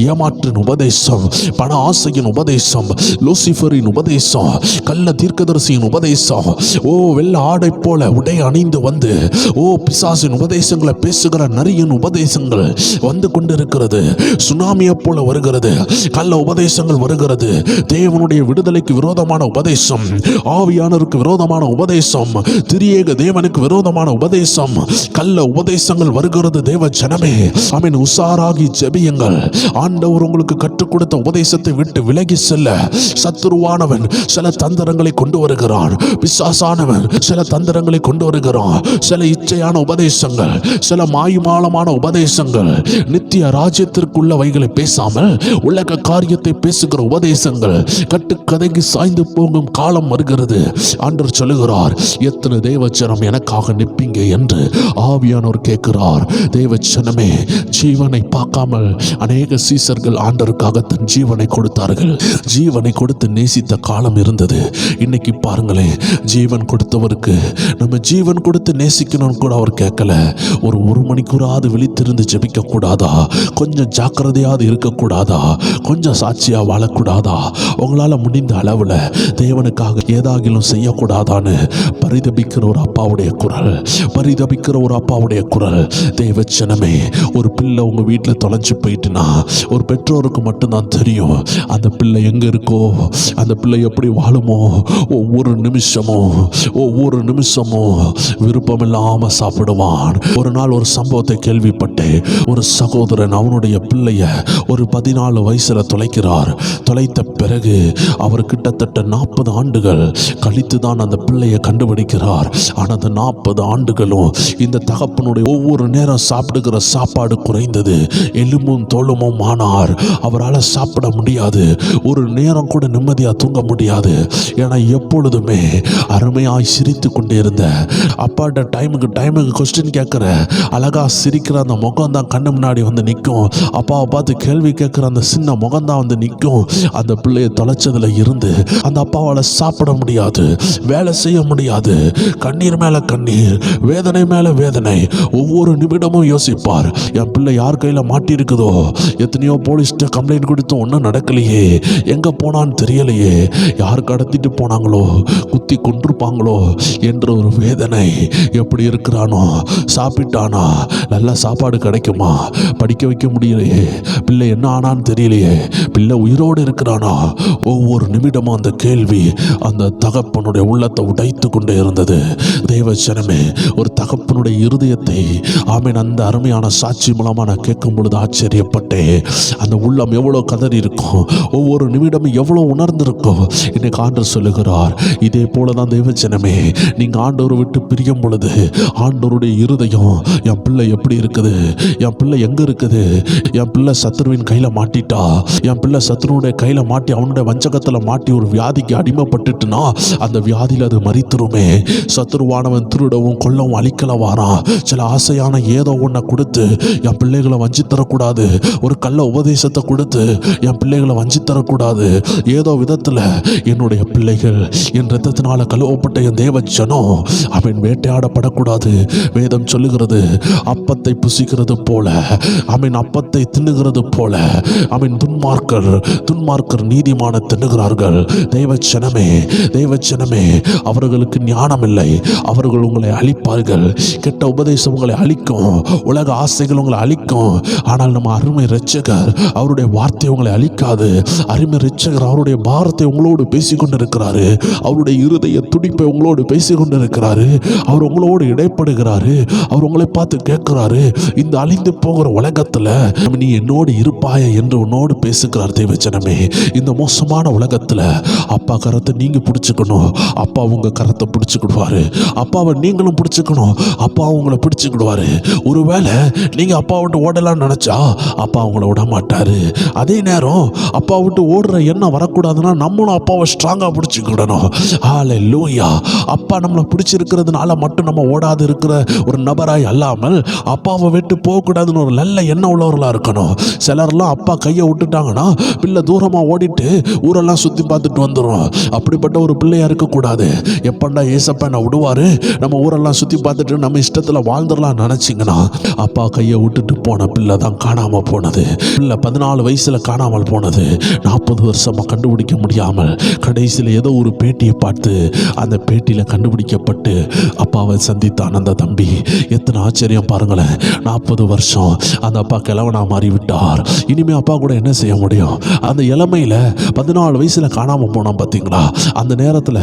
ஏமாற்றின் உபதேசம், பண ஆசையின் உபதேசம், லூசிஃபரின் உபதேசம், கள்ள தீர்க்கதரிசியின் உபதேசம், ஓ வெள்ள ஆடை போல உடை அணிந்து வந்து ஓ பிசாசின் உபதேசங்களை பேசுகிற நரியின் உபதேசங்கள் வந்து கொண்டிருக்கிறது. சுனாமியை போல வருகிறது. கள்ள உபதேசங்கள் வருகிறது. தேவனுடைய விடுதலைக்கு விரோதமான உபதேசம், ஆவியானவருக்கு விரோதமான உபதேசம், திரியேக தேவனுக்கு விரோதமான உபதேசம், கள்ள உபதேசங்கள் வருகிறது. தேவ ஜனமே, ஆமென். உசாராகி ஜெபியுங்கள். ஆண்டவர் உங்களுக்கு கற்றுக் கொடுத்த உபதேசத்தை விட்டு விலகி செல்ல சத்துருவானவன் சில தந்திரங்களை கொண்டு வருகிறான். பிசாசானவன் சில தந்திரங்களை கொண்டு வருகிறான். சில இச்சையான உபதேசங்கள், சில மாயுமாலமான உபதேசங்கள், நித்திய ராஜ்யத்திற்குள்ளவைகளை பேசாமல் உலக காரியத்தை பேசுகிற உபதேசங்கள் கட்டுக்கதைக்கு சாய்ந்து போகும் காலம் வருகிறது. ஆண்டவர் சொல்லுகிறார், எத்தனை தேவச்சனம் எனக்காக நிற்பீங்க என்று ஆவியானவர் கேட்கிறார். தேவச்சனமே, ஜீவனை பார்க்காமல் அநேக சீசர்கள் ஆண்டவருக்காக தன் ஜீவனை கொடுத்தார்கள். ஜீவனை கொடுத்து நேசித்த காலம் இருந்தது. இன்னைக்கு பாருங்களேன், ஜீவன் கொடுத்தவருக்கு நம்ம ஜீவன் கொடுத்து நேசிக்கணும்னு கூட அவர் கேட்கல. ஒரு மணிக்கூறாவது விழித்திருந்து ஜெபிக்க கூடாதா? கொஞ்சம் ஜாக்கிரதையாவது இருக்கக்கூடாதா? கொஞ்சம் சாட்சியா வாழக்கூடாதா? உங்களால முடிந்த அளவுல தேவனுக்காக ஏதாகிலும் செய்யக்கூடாதான்னு பரிதபிக்கிற ஒரு அப்பாவுடைய குரல், பரிதபிக்கிற ஒரு அப்பாவுடைய குரல். தேவச்சனமே, ஒரு பிள்ளை உங்க வீட்டில் தொலைஞ்சு போயிட்டுனா ஒரு பெற்றோருக்கு மட்டும்தான் தெரியும் அந்த பிள்ளை எங்க இருக்கோ, அந்த பிள்ளை எப்படி வாழுமோ. ஒவ்வொரு நிமிஷமும் விருப்பமில்லாம சாப்பிடுவான். ஒரு நாள் ஒரு சம்பவத்தை கேள்விப்பட்டேன். ஒரு சகோதரன் அவனுடைய பிள்ளைய ஒரு 14 வயசுல தொலைக்கிறார். தொலைத்த பிறகு அவர் கிட்டத்தட்ட 40 ஆண்டுகள் கழித்து தான் அந்த பிள்ளையை கண்டுபிடிக்கிறார். ஆனால் அந்த 40 ஆண்டுகளும் இந்த தகப்பனுடைய ஒவ்வொரு நேரம் சாப்பிடுகிற சாப்பாடு குறைந்தது. எலும்பும் தோலுமும் ஆனார். அவரால் சாப்பிட முடியாது. ஒரு நேரம் கூட நிம்மதியாக தூங்க முடியாது. முடியாது. ஏன்னா எப்பொழுதுமே அருமையாய் சிரித்து கொண்டே இருந்த அப்பாட்ட டைமுக்கு கொஸ்டின் கேட்குற அழகா சிரிக்கிற அந்த முகம் தான் கண்ணு முன்னாடி வந்து நிற்கும். அப்பாவை பார்த்து கேள்வி கேட்குற அந்த சின்ன முகம் தான் வந்து நிற்கும். அந்த பிள்ளையை தொலைச்சதுல இருந்து அந்த அப்பாவால் சாப்பிட முடியாது, வேலை செய்ய முடியாது. கண்ணீர் மேல கண்ணீர், வேதனை மேல வேதனை. ஒவ்வொரு நிமிடமும் யோசிப்பார், என் பிள்ளை யார் கையில் மாட்டியிருக்குதோ, எத்தனையோ போலீஸ்கிட்ட கம்ப்ளைண்ட் கொடுத்தும் ஒன்றும் நடக்கலையே, எங்க போனான்னு தெரியலையே, யார் கடத்திட்டு போனாங்களோ, குத்தி கொண்டிருப்பாங்களோ என்ற ஒரு வேதனை. எப்படி இருக்கிறானோ, சாப்பிட்டானா, நல்லா சாப்பாடு கிடைக்குமா, படிக்க வைக்க முடியலையே, பிள்ளை என்ன ஆனான்னு தெரியலையே, பிள்ளை உயிரோடு இருக்கிறானா. ஒவ்வொரு நிமிடமும் அந்த கேள்வி அந்த தகப்பனுடைய உள்ளத்தை உடைத்து கொண்டே இருந்தது. தேவச்சனமே, ஒரு தகப்பனுடைய இருதயத்தை ஆமீன் அந்த அருமையான சாட்சி மூலமாக நான் கேட்கும் பொழுது ஆச்சரியப்பட்டேன். அந்த உள்ளம் எவ்வளோ கதறி இருக்கும், ஒவ்வொரு நிமிடமும் எவ்வளோ உணர்ந்திருக்கும். இன்னைக்கு ஆண்டவர் சொல்லுகிறார், இதே போல தான் தேவச்சனமே, நீங்கள் ஆண்டவரை விட்டு பிரியும் பொழுது ஆண்டவருடைய இருதயம், என் பிள்ளை எப்படி இருக்குது, என் பிள்ளை எங்கே இருக்குது, என் பிள்ளை சத்துருவின் கையில் மாட்டிட்டா, என் பிள்ளை சத்துருவுடைய கையில் மாட்டி அவனுடைய வஞ்சகத்தில் மாட்டி ஒரு வியாதிக்கு அடிமைப்பட்டுட்டுனா அந்த வியாதியில் அது மரித்துருமே. சத்துருவானவன் திருடவும் கொல்லவும் அழிக்கல வாரான். சில ஆசையான ஏதோ ஒன்றை கொடுத்து என் பிள்ளைகளை வஞ்சி தரக்கூடாது, ஒரு கள்ள உபதேசத்தை கொடுத்து என் பிள்ளைகளை வஞ்சி தரக்கூடாது. ஏதோ விதத்தில் என்னுடைய பிள்ளைகள் என் ரத்தத்தினால கழுவப்பட்ட என் தேவஜனம் அவன் வேட்டையாடப்படக்கூடாது. வேதம் சொல்லுகிறது, அப்பத்தை புசிக்கிறது போல அவன் அப்பத்தை தின்னுகிறது போல அவன் துன்மார்க்கர் நீதிமான தின்னுகிறார்கள். தேவச்சனமே, அவர்களுக்கு ஞானம் இல்லை, அவர்கள் உங்களை அழிப்பார்கள். கெட்ட உபதேசம் உங்களை அழிக்கும், உலக ஆசைகள் உங்களை அழிக்கும். ஆனால் நம்ம அருமை இரட்சகர் அவருடைய வார்த்தை உங்களை அழிக்காது. அருமை இரட்சகர் அவருடைய பாரத்தை உங்களோடு பேசிக்கொண்டிருக்கிறாரு, அவருடைய இருதய துடிப்பை உங்களோடு பேசிக்கொண்டிருக்கிறாரு. அவர் உங்களோடு இடைப்படுகிறாரு. அவர் உங்களை பார்த்து கேட்கிறாரு, இந்த அழிந்து போகிற உலகத்துல நீ என்னோடு இருப்பாய என்று உன்னோடு பேசுகிறார். தேவச்சனமே, இந்த மோசமான உலகத்துல அப்பா கரத்தை நீங்க பிடிச்சுக்கணும், அப்பா உங்க கரத்தை பிடிச்சுக்கிடுவாரு. அப்பாவை நீங்களும் பிடிச்சுக்கணும், அப்பா உங்களை பிடிச்சுக்கிடுவாரு. ஒருவேளை நீங்க அப்பா விட்டு ஓடலாம்னு நினைச்சா அப்பா உங்களை விட மாட்டாரு. அதே நேரம் அப்பா விட்டு ஓடுற எண்ணம் வரக்கூடாதுன்னா நம்மளும் அப்பாவை ஸ்ட்ராங்கா பிடிச்சுக்கிடணும். ஹல்லேலூயா. அப்பா நம்மளை பிடிச்சிருக்கிறதுனால மட்டும் நம்ம ஓடாது இருக்கிற ஒரு நபராய் அல்லாமல் அப்பாவை விட்டு போகக்கூடாதுன்னு ஒரு நல்ல எண்ணம் உள்ளவர்களா இருக்கணும். சிலர்லாம் அப்பா கையை விட்டுட்டாங்கன்னா பிள்ளை தூரமாக ஓடிட்டு ஊரெல்லாம் சுற்றி பார்த்துட்டு வந்துடும். அப்படிப்பட்ட ஒரு பிள்ளையா இருக்கக்கூடாது. எப்பண்டா ஏசப்பா நான் விடுவாரு, நம்ம ஊரெல்லாம் சுற்றி பார்த்துட்டு நம்ம இஷ்டத்தில் வாழ்ந்துடலாம் நினச்சிங்கன்னா அப்பா கையை விட்டுட்டு போன பிள்ளை தான் காணாமல் போனது. பிள்ளை 14 வயசில் காணாமல் போனது. 40 வருஷமாக கண்டுபிடிக்க முடியாமல் கடைசியில் ஏதோ ஒரு பேட்டியை பார்த்து அந்த பேட்டியில் கண்டுபிடிக்கப்பட்டு அப்பாவை சந்தித்தான் அந்த தம்பி. எத்தனை ஆச்சரியம் பாருங்களேன். 40 வருஷம் அந்த அப்பா கிழவனா மாறி விட்டார். இனிமே அப்பா கூட என்ன செய்ய முடியும்? அந்த இளமையில் 14 வயசில் காணாமல் போனான் பார்த்தீங்களா? அந்த நேரத்தில்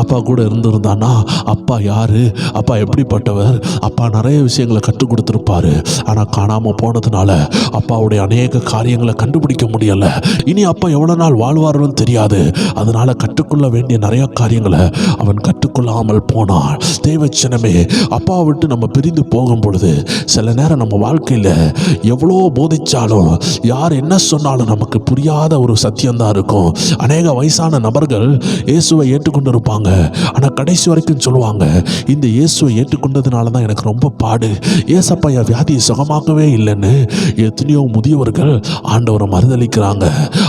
அப்பா கூட இருந்திருந்தானா அப்பா யாரு, அப்பா எப்படிப்பட்டவர், அப்பா நிறைய விஷயங்களை கற்றுக் கொடுத்துருப்பாரு. ஆனால் காணாமல் போனதுனால அப்பாவுடைய அநேக காரியங்களை கண்டுபிடிக்க முடியல. இனி அப்பா எவ்வளோ நாள் வாழ்வாருன்னு தெரியாது. அதனால கற்றுக்கொள்ள வேண்டிய நிறைய காரியங்களை அவன் கற்றுக்கொள்ளாமல் போனான். தேவச்சனமே, அப்பாவை விட்டு நம்ம பிரிந்து போகும் பொழுது சில நேரம் நம்ம வாழ்க்கையில் எவ்வளோ போதிச்சாலும் யார் என்ன சொன்னாலும் நமக்கு புரியாத ஒரு சத்தியம்தான் இருக்கும். அநேக வயசான நபர்கள் இயேசுவை ஏற்றுக்கொண்டு இருப்பாங்க. ஆனால் கடைசி வரைக்கும் சொல்லுவாங்க, இந்த இயேசுவை ஏற்றுக்கொண்டதுனால தான் எனக்கு ரொம்ப பாடு, ஏசப்பா என் வியாதியை சுகமாக்கவே இல்லைன்னு. எத்தனையோ முதியவர்கள் ஆண்டவரை மறுதளிக்கிறாங்க.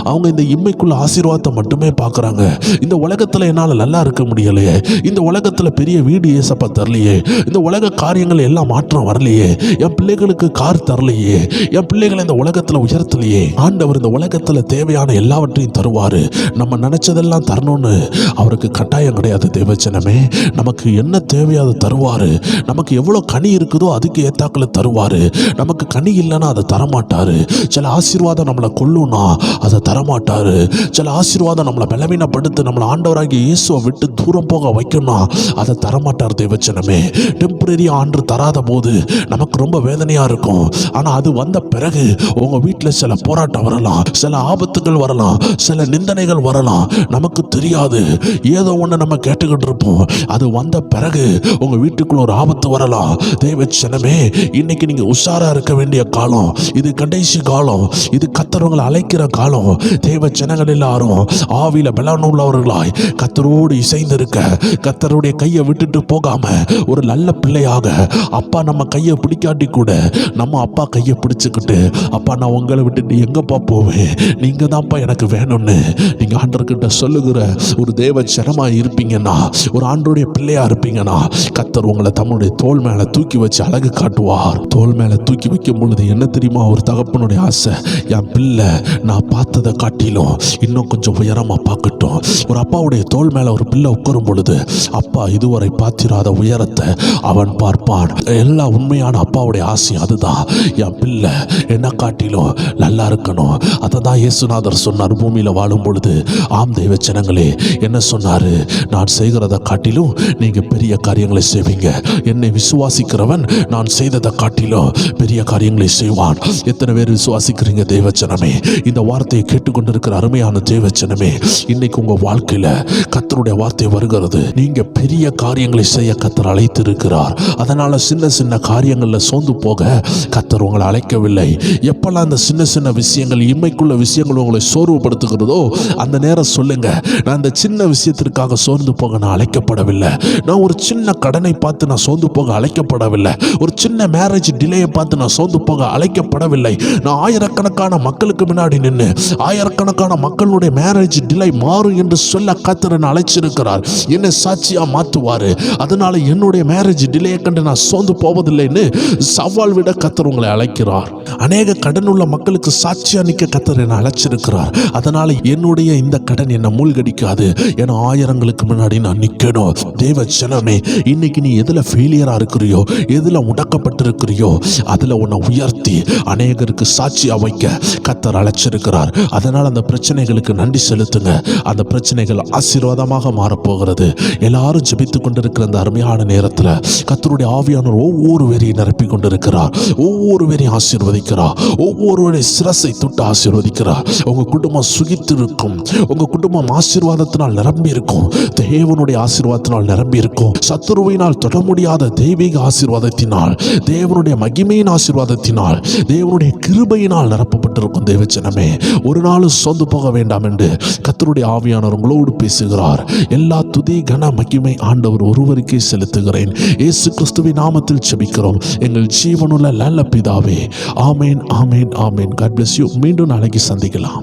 அவங்க இந்த இம்மைக்குள்ள ஆசீர்வாதத்தை மட்டுமே பார்க்குறாங்க. இந்த உலகத்தில் என்னால் நல்லா இருக்க முடியலையே, இந்த உலகத்தில் பெரிய வீடு ஏசப்பா தரலையே, இந்த உலக காரியங்கள் எல்லாம் மாற்றம் வரலையே, என் பிள்ளைகளுக்கு கார் தரலையே, என் பிள்ளைகளை இந்த உலகத்தில் உயர்த்தலையே. ஆண்டவர் இந்த உலகத்தில் தேவையான எல்லாவற்றையும் தருவார். நம்ம நினைச்சதெல்லாம் தரணும்னு அவருக்கு கட்டாயம் கிடையாது. தேவச்சனமே, நமக்கு என்ன தேவையோ அதை தருவார். நமக்கு எவ்வளோ கனி இருக்குதோ அதுக்கு ஏத்தாக்களை தருவார். நமக்கு கனி இல்லைன்னா அதை தரமாட்டார். சில ஆசீர்வாதம் நம்மளை கொல்லும்னா அதை தரமாட்டார். சில ஆசீர்வாதம் நம்மளை பலவீனப்படுத்தி நம்மளை ஆண்டவராகிய இயேசுவை விட்டு தூரம் போக வைக்கணும், அதை தரமாட்டார். தேவச்சனமே, டெம்பரரி ஆண்டு தராத போது நமக்கு ரொம்ப வேதனையாக இருக்கும். ஆனால் அது வந்த பிறகு உங்கள் வீட்டில் சில போராட்டம் வரலாம், சில ஆபத்துகள் வரலாம், சில நிந்தனைகள் வரலாம். நமக்கு தெரியாது, ஏதோ ஒன்று நம்ம கேட்டுக்கிட்டு இருப்போம். அது வந்த பிறகு உங்கள் வீட்டுக்குள்ள ஒரு ஆபத்து வரலாம். தேவச்சனமே, இன்னைக்கு நீங்கள் உஷாராக இருக்க வேண்டிய காலம் இது. கடைசி காலம் இது. கர்த்தர் உங்களை அழைக்கிற காலம். தேவச்சனங்கள் எல்லாரும் ஆவியில பல பலன் உள்ளவர்களாய் கத்தரோடு இசைந்திருக்க, கத்தருடைய கையை விட்டுட்டு போகாம ஒரு நல்ல பிள்ளையாக, அப்பா நம்ம கையை பிடிக்காட்டி கூட நம்ம அப்பா கையை பிடிச்சுக்கிட்டு, அப்பா நான் உங்களை விட்டுட்டு எங்கப்பா போவேன், நீங்க தான்ப்பா எனக்கு வேணும்னு நீங்க ஆண்டவர்கிட்ட சொல்லுகிற ஒரு தேவ ஜனமா இருப்பீங்கன்னா, ஒரு ஆண்டவருடைய பிள்ளையா இருப்பீங்கன்னா, கத்தர் உங்களை தம்முடைய தோள் மேல தூக்கி வச்சு அழகு காட்டுவார். தோள் மேல தூக்கி வைக்கும் பொழுது என்ன தெரியுமா ஒரு தகப்பனுடைய ஆசை? என் பிள்ளை நான் பார்த்ததை காட்டிலும் இன்னும் கொஞ்சம் உயரமா பார்க்கட்டும். ஒரு அப்பாவுடைய தோள் மேல ஒரு பிள்ளை உட்காரும் பொழுது அப்பா இதுவரை பார்த்திராத உயரத்தை அவன் பார்ப்பான். எல்லா உண்மையான அப்பாவுடைய ஆசை அதுதான். என் பிள்ளை என்ன காட்டிலும் நல்லா இருக்கணும். அதை தான் இயேசுநாதர் சொன்னார் பூமியில வாழும் பொழுது. ஆம் தெய்வ ஜனங்களே, என்ன சொன்னாரு? நான் செய்கிறதை காட்டிலும் நீங்க பெரிய காரியங்களை செய்வீங்க. என்னை விசுவாசிக்கிறவன் நான் செய்ததை காட்டிலும் பெரிய காரியங்களை செய்வான். எத்தனை பேர் விசுவாசிக்கிறீங்க தெய்வ ஜனமே? இந்த வார்த்தையை கேட்டுக்கொண்டிருக்கிற அருமையான தெய்வ ஜனமே, இன்னைக்கு உங்க வாழ்க்கையில கர்த்தருடைய வார்த்தை வருகிறது. நீங்க பெரிய காரியங்களை செய்ய கர்த்தர் அழைத்து இருக்கிறார். அதனால சின்ன சின்ன காரியங்கள்ல சோர்ந்து போக கர்த்தர் உங்களை அழைக்கவில்லை. எப்பெல்லாம் அந்த சின்ன சின்ன விஷயங்கள், இம்மைக்குள்ள விஷயங்கள் உங்களை சோர்வுபடுத்துகிறதோ அந்த நேரம் சொல்லுங்க, நான் இந்த சின்ன விஷயத்திற்காக சோர்ந்து போக நான் அழைக்கப்படவில்லை. நான் ஒரு சின்ன கடனை பார்த்து நான் சோர்ந்து போக அழைக்கப்படவில்லை. ஒரு சின்ன மேரேஜ் டிலேயை பார்த்து நான் சோர்ந்து போக அழைக்கப்படவில்லை. நான் ஆயிரக்கணக்கான மக்களுக்கு முன்னாடி நின்று ஆயிரக்கணக்கான மக்களுடைய மேரேஜ் டிலே மாறும் என்று சொல்ல கர்த்தர் என்னை அழைச்சிருக்கிறார். என்னை சாட்சியா மாற்றுவாரு. அதனால என்னுடைய மேரேஜ் டிலேயை கண்டு நான் சோர்ந்து போவதில்லைன்னு சவால் விட கர்த்தர் உங்களை அழைக்கிறார். அநேக கடன் உள்ள மக்களுக்கு சாட்சியா நிற்க கர்த்தர் என்னை அழைச்சிருக்கிறார். அதனால என்னுடைய இந்த கடன் என்னை மூழ்கடிக்காது. ஏன்னா ஆயிரங்களுக்கு முன்னாடி நான் நிற்கணும். தேவ ஜனமே, இன்னைக்கு நீ எதுல ஃபெயிலியரா இருக்கிறியோ, எதுல முடக்கப்பட்டிருக்கிறியோ, அதுல உன்னை உயர்த்தி அநேகருக்கு சாட்சியா வைக்க கர்த்தர் அழைச்சிருக்கிறார். அதனால அந்த பிரச்சனைகளுக்கு நன்றி செலுத்துங்க. அந்த பிரச்சனைகள் ஆசீர்வாதமாக மாறப்போகிறது. எல்லாரும் ஜெபித்துக் கொண்டிருக்கிற அந்த அருமையான நேரத்தில் கர்த்தருடைய ஆவியானவர் ஒவ்வொரு பேரையும் நிரப்பி கொண்டிருக்கிறார். ஒவ்வொரு பேரையும் ஆசீர்வதிக்கிறார். ஒவ்வொருவருடைய சிரசை தொட்டு ஆசீர்வதிக்கிறார். உங்க குடும்பம் சுகித்திருக்கும். உங்க குடும்பம் ஆசீர்வாதத்தினால் நிரம்பி இருக்கும். தேவனுடைய ஆசீர்வாதத்தினால் நிரம்பி இருக்கும். சத்துருவினால் தொட முடியாத தெய்வீக ஆசீர்வாதத்தினால், தேவனுடைய மகிமையின் ஆசீர்வாதத்தினால், தேவனுடைய கிருபையினால் நிரப்பப்பட்டிருக்கும். தேவ ஜனமே, ஒரு நாளும் சொந்து போக வேண்டாம் என்று கர்த்தருடைய ஆவியானவர் உங்களோடு பேசுகிறார். எல்லா துதி கன மகிமை ஆண்டவர் ஒருவருக்கே செலுத்துகிறேன். இயேசு கிறிஸ்துவின் நாமத்தில் ஜெபிக்கிறோம் எங்கள் ஜீவனுள்ள நல்ல பிதாவே. ஆமேன், ஆமேன், ஆமேன். God bless you. மீண்டும் நாளைக்கு சந்திக்கலாம்.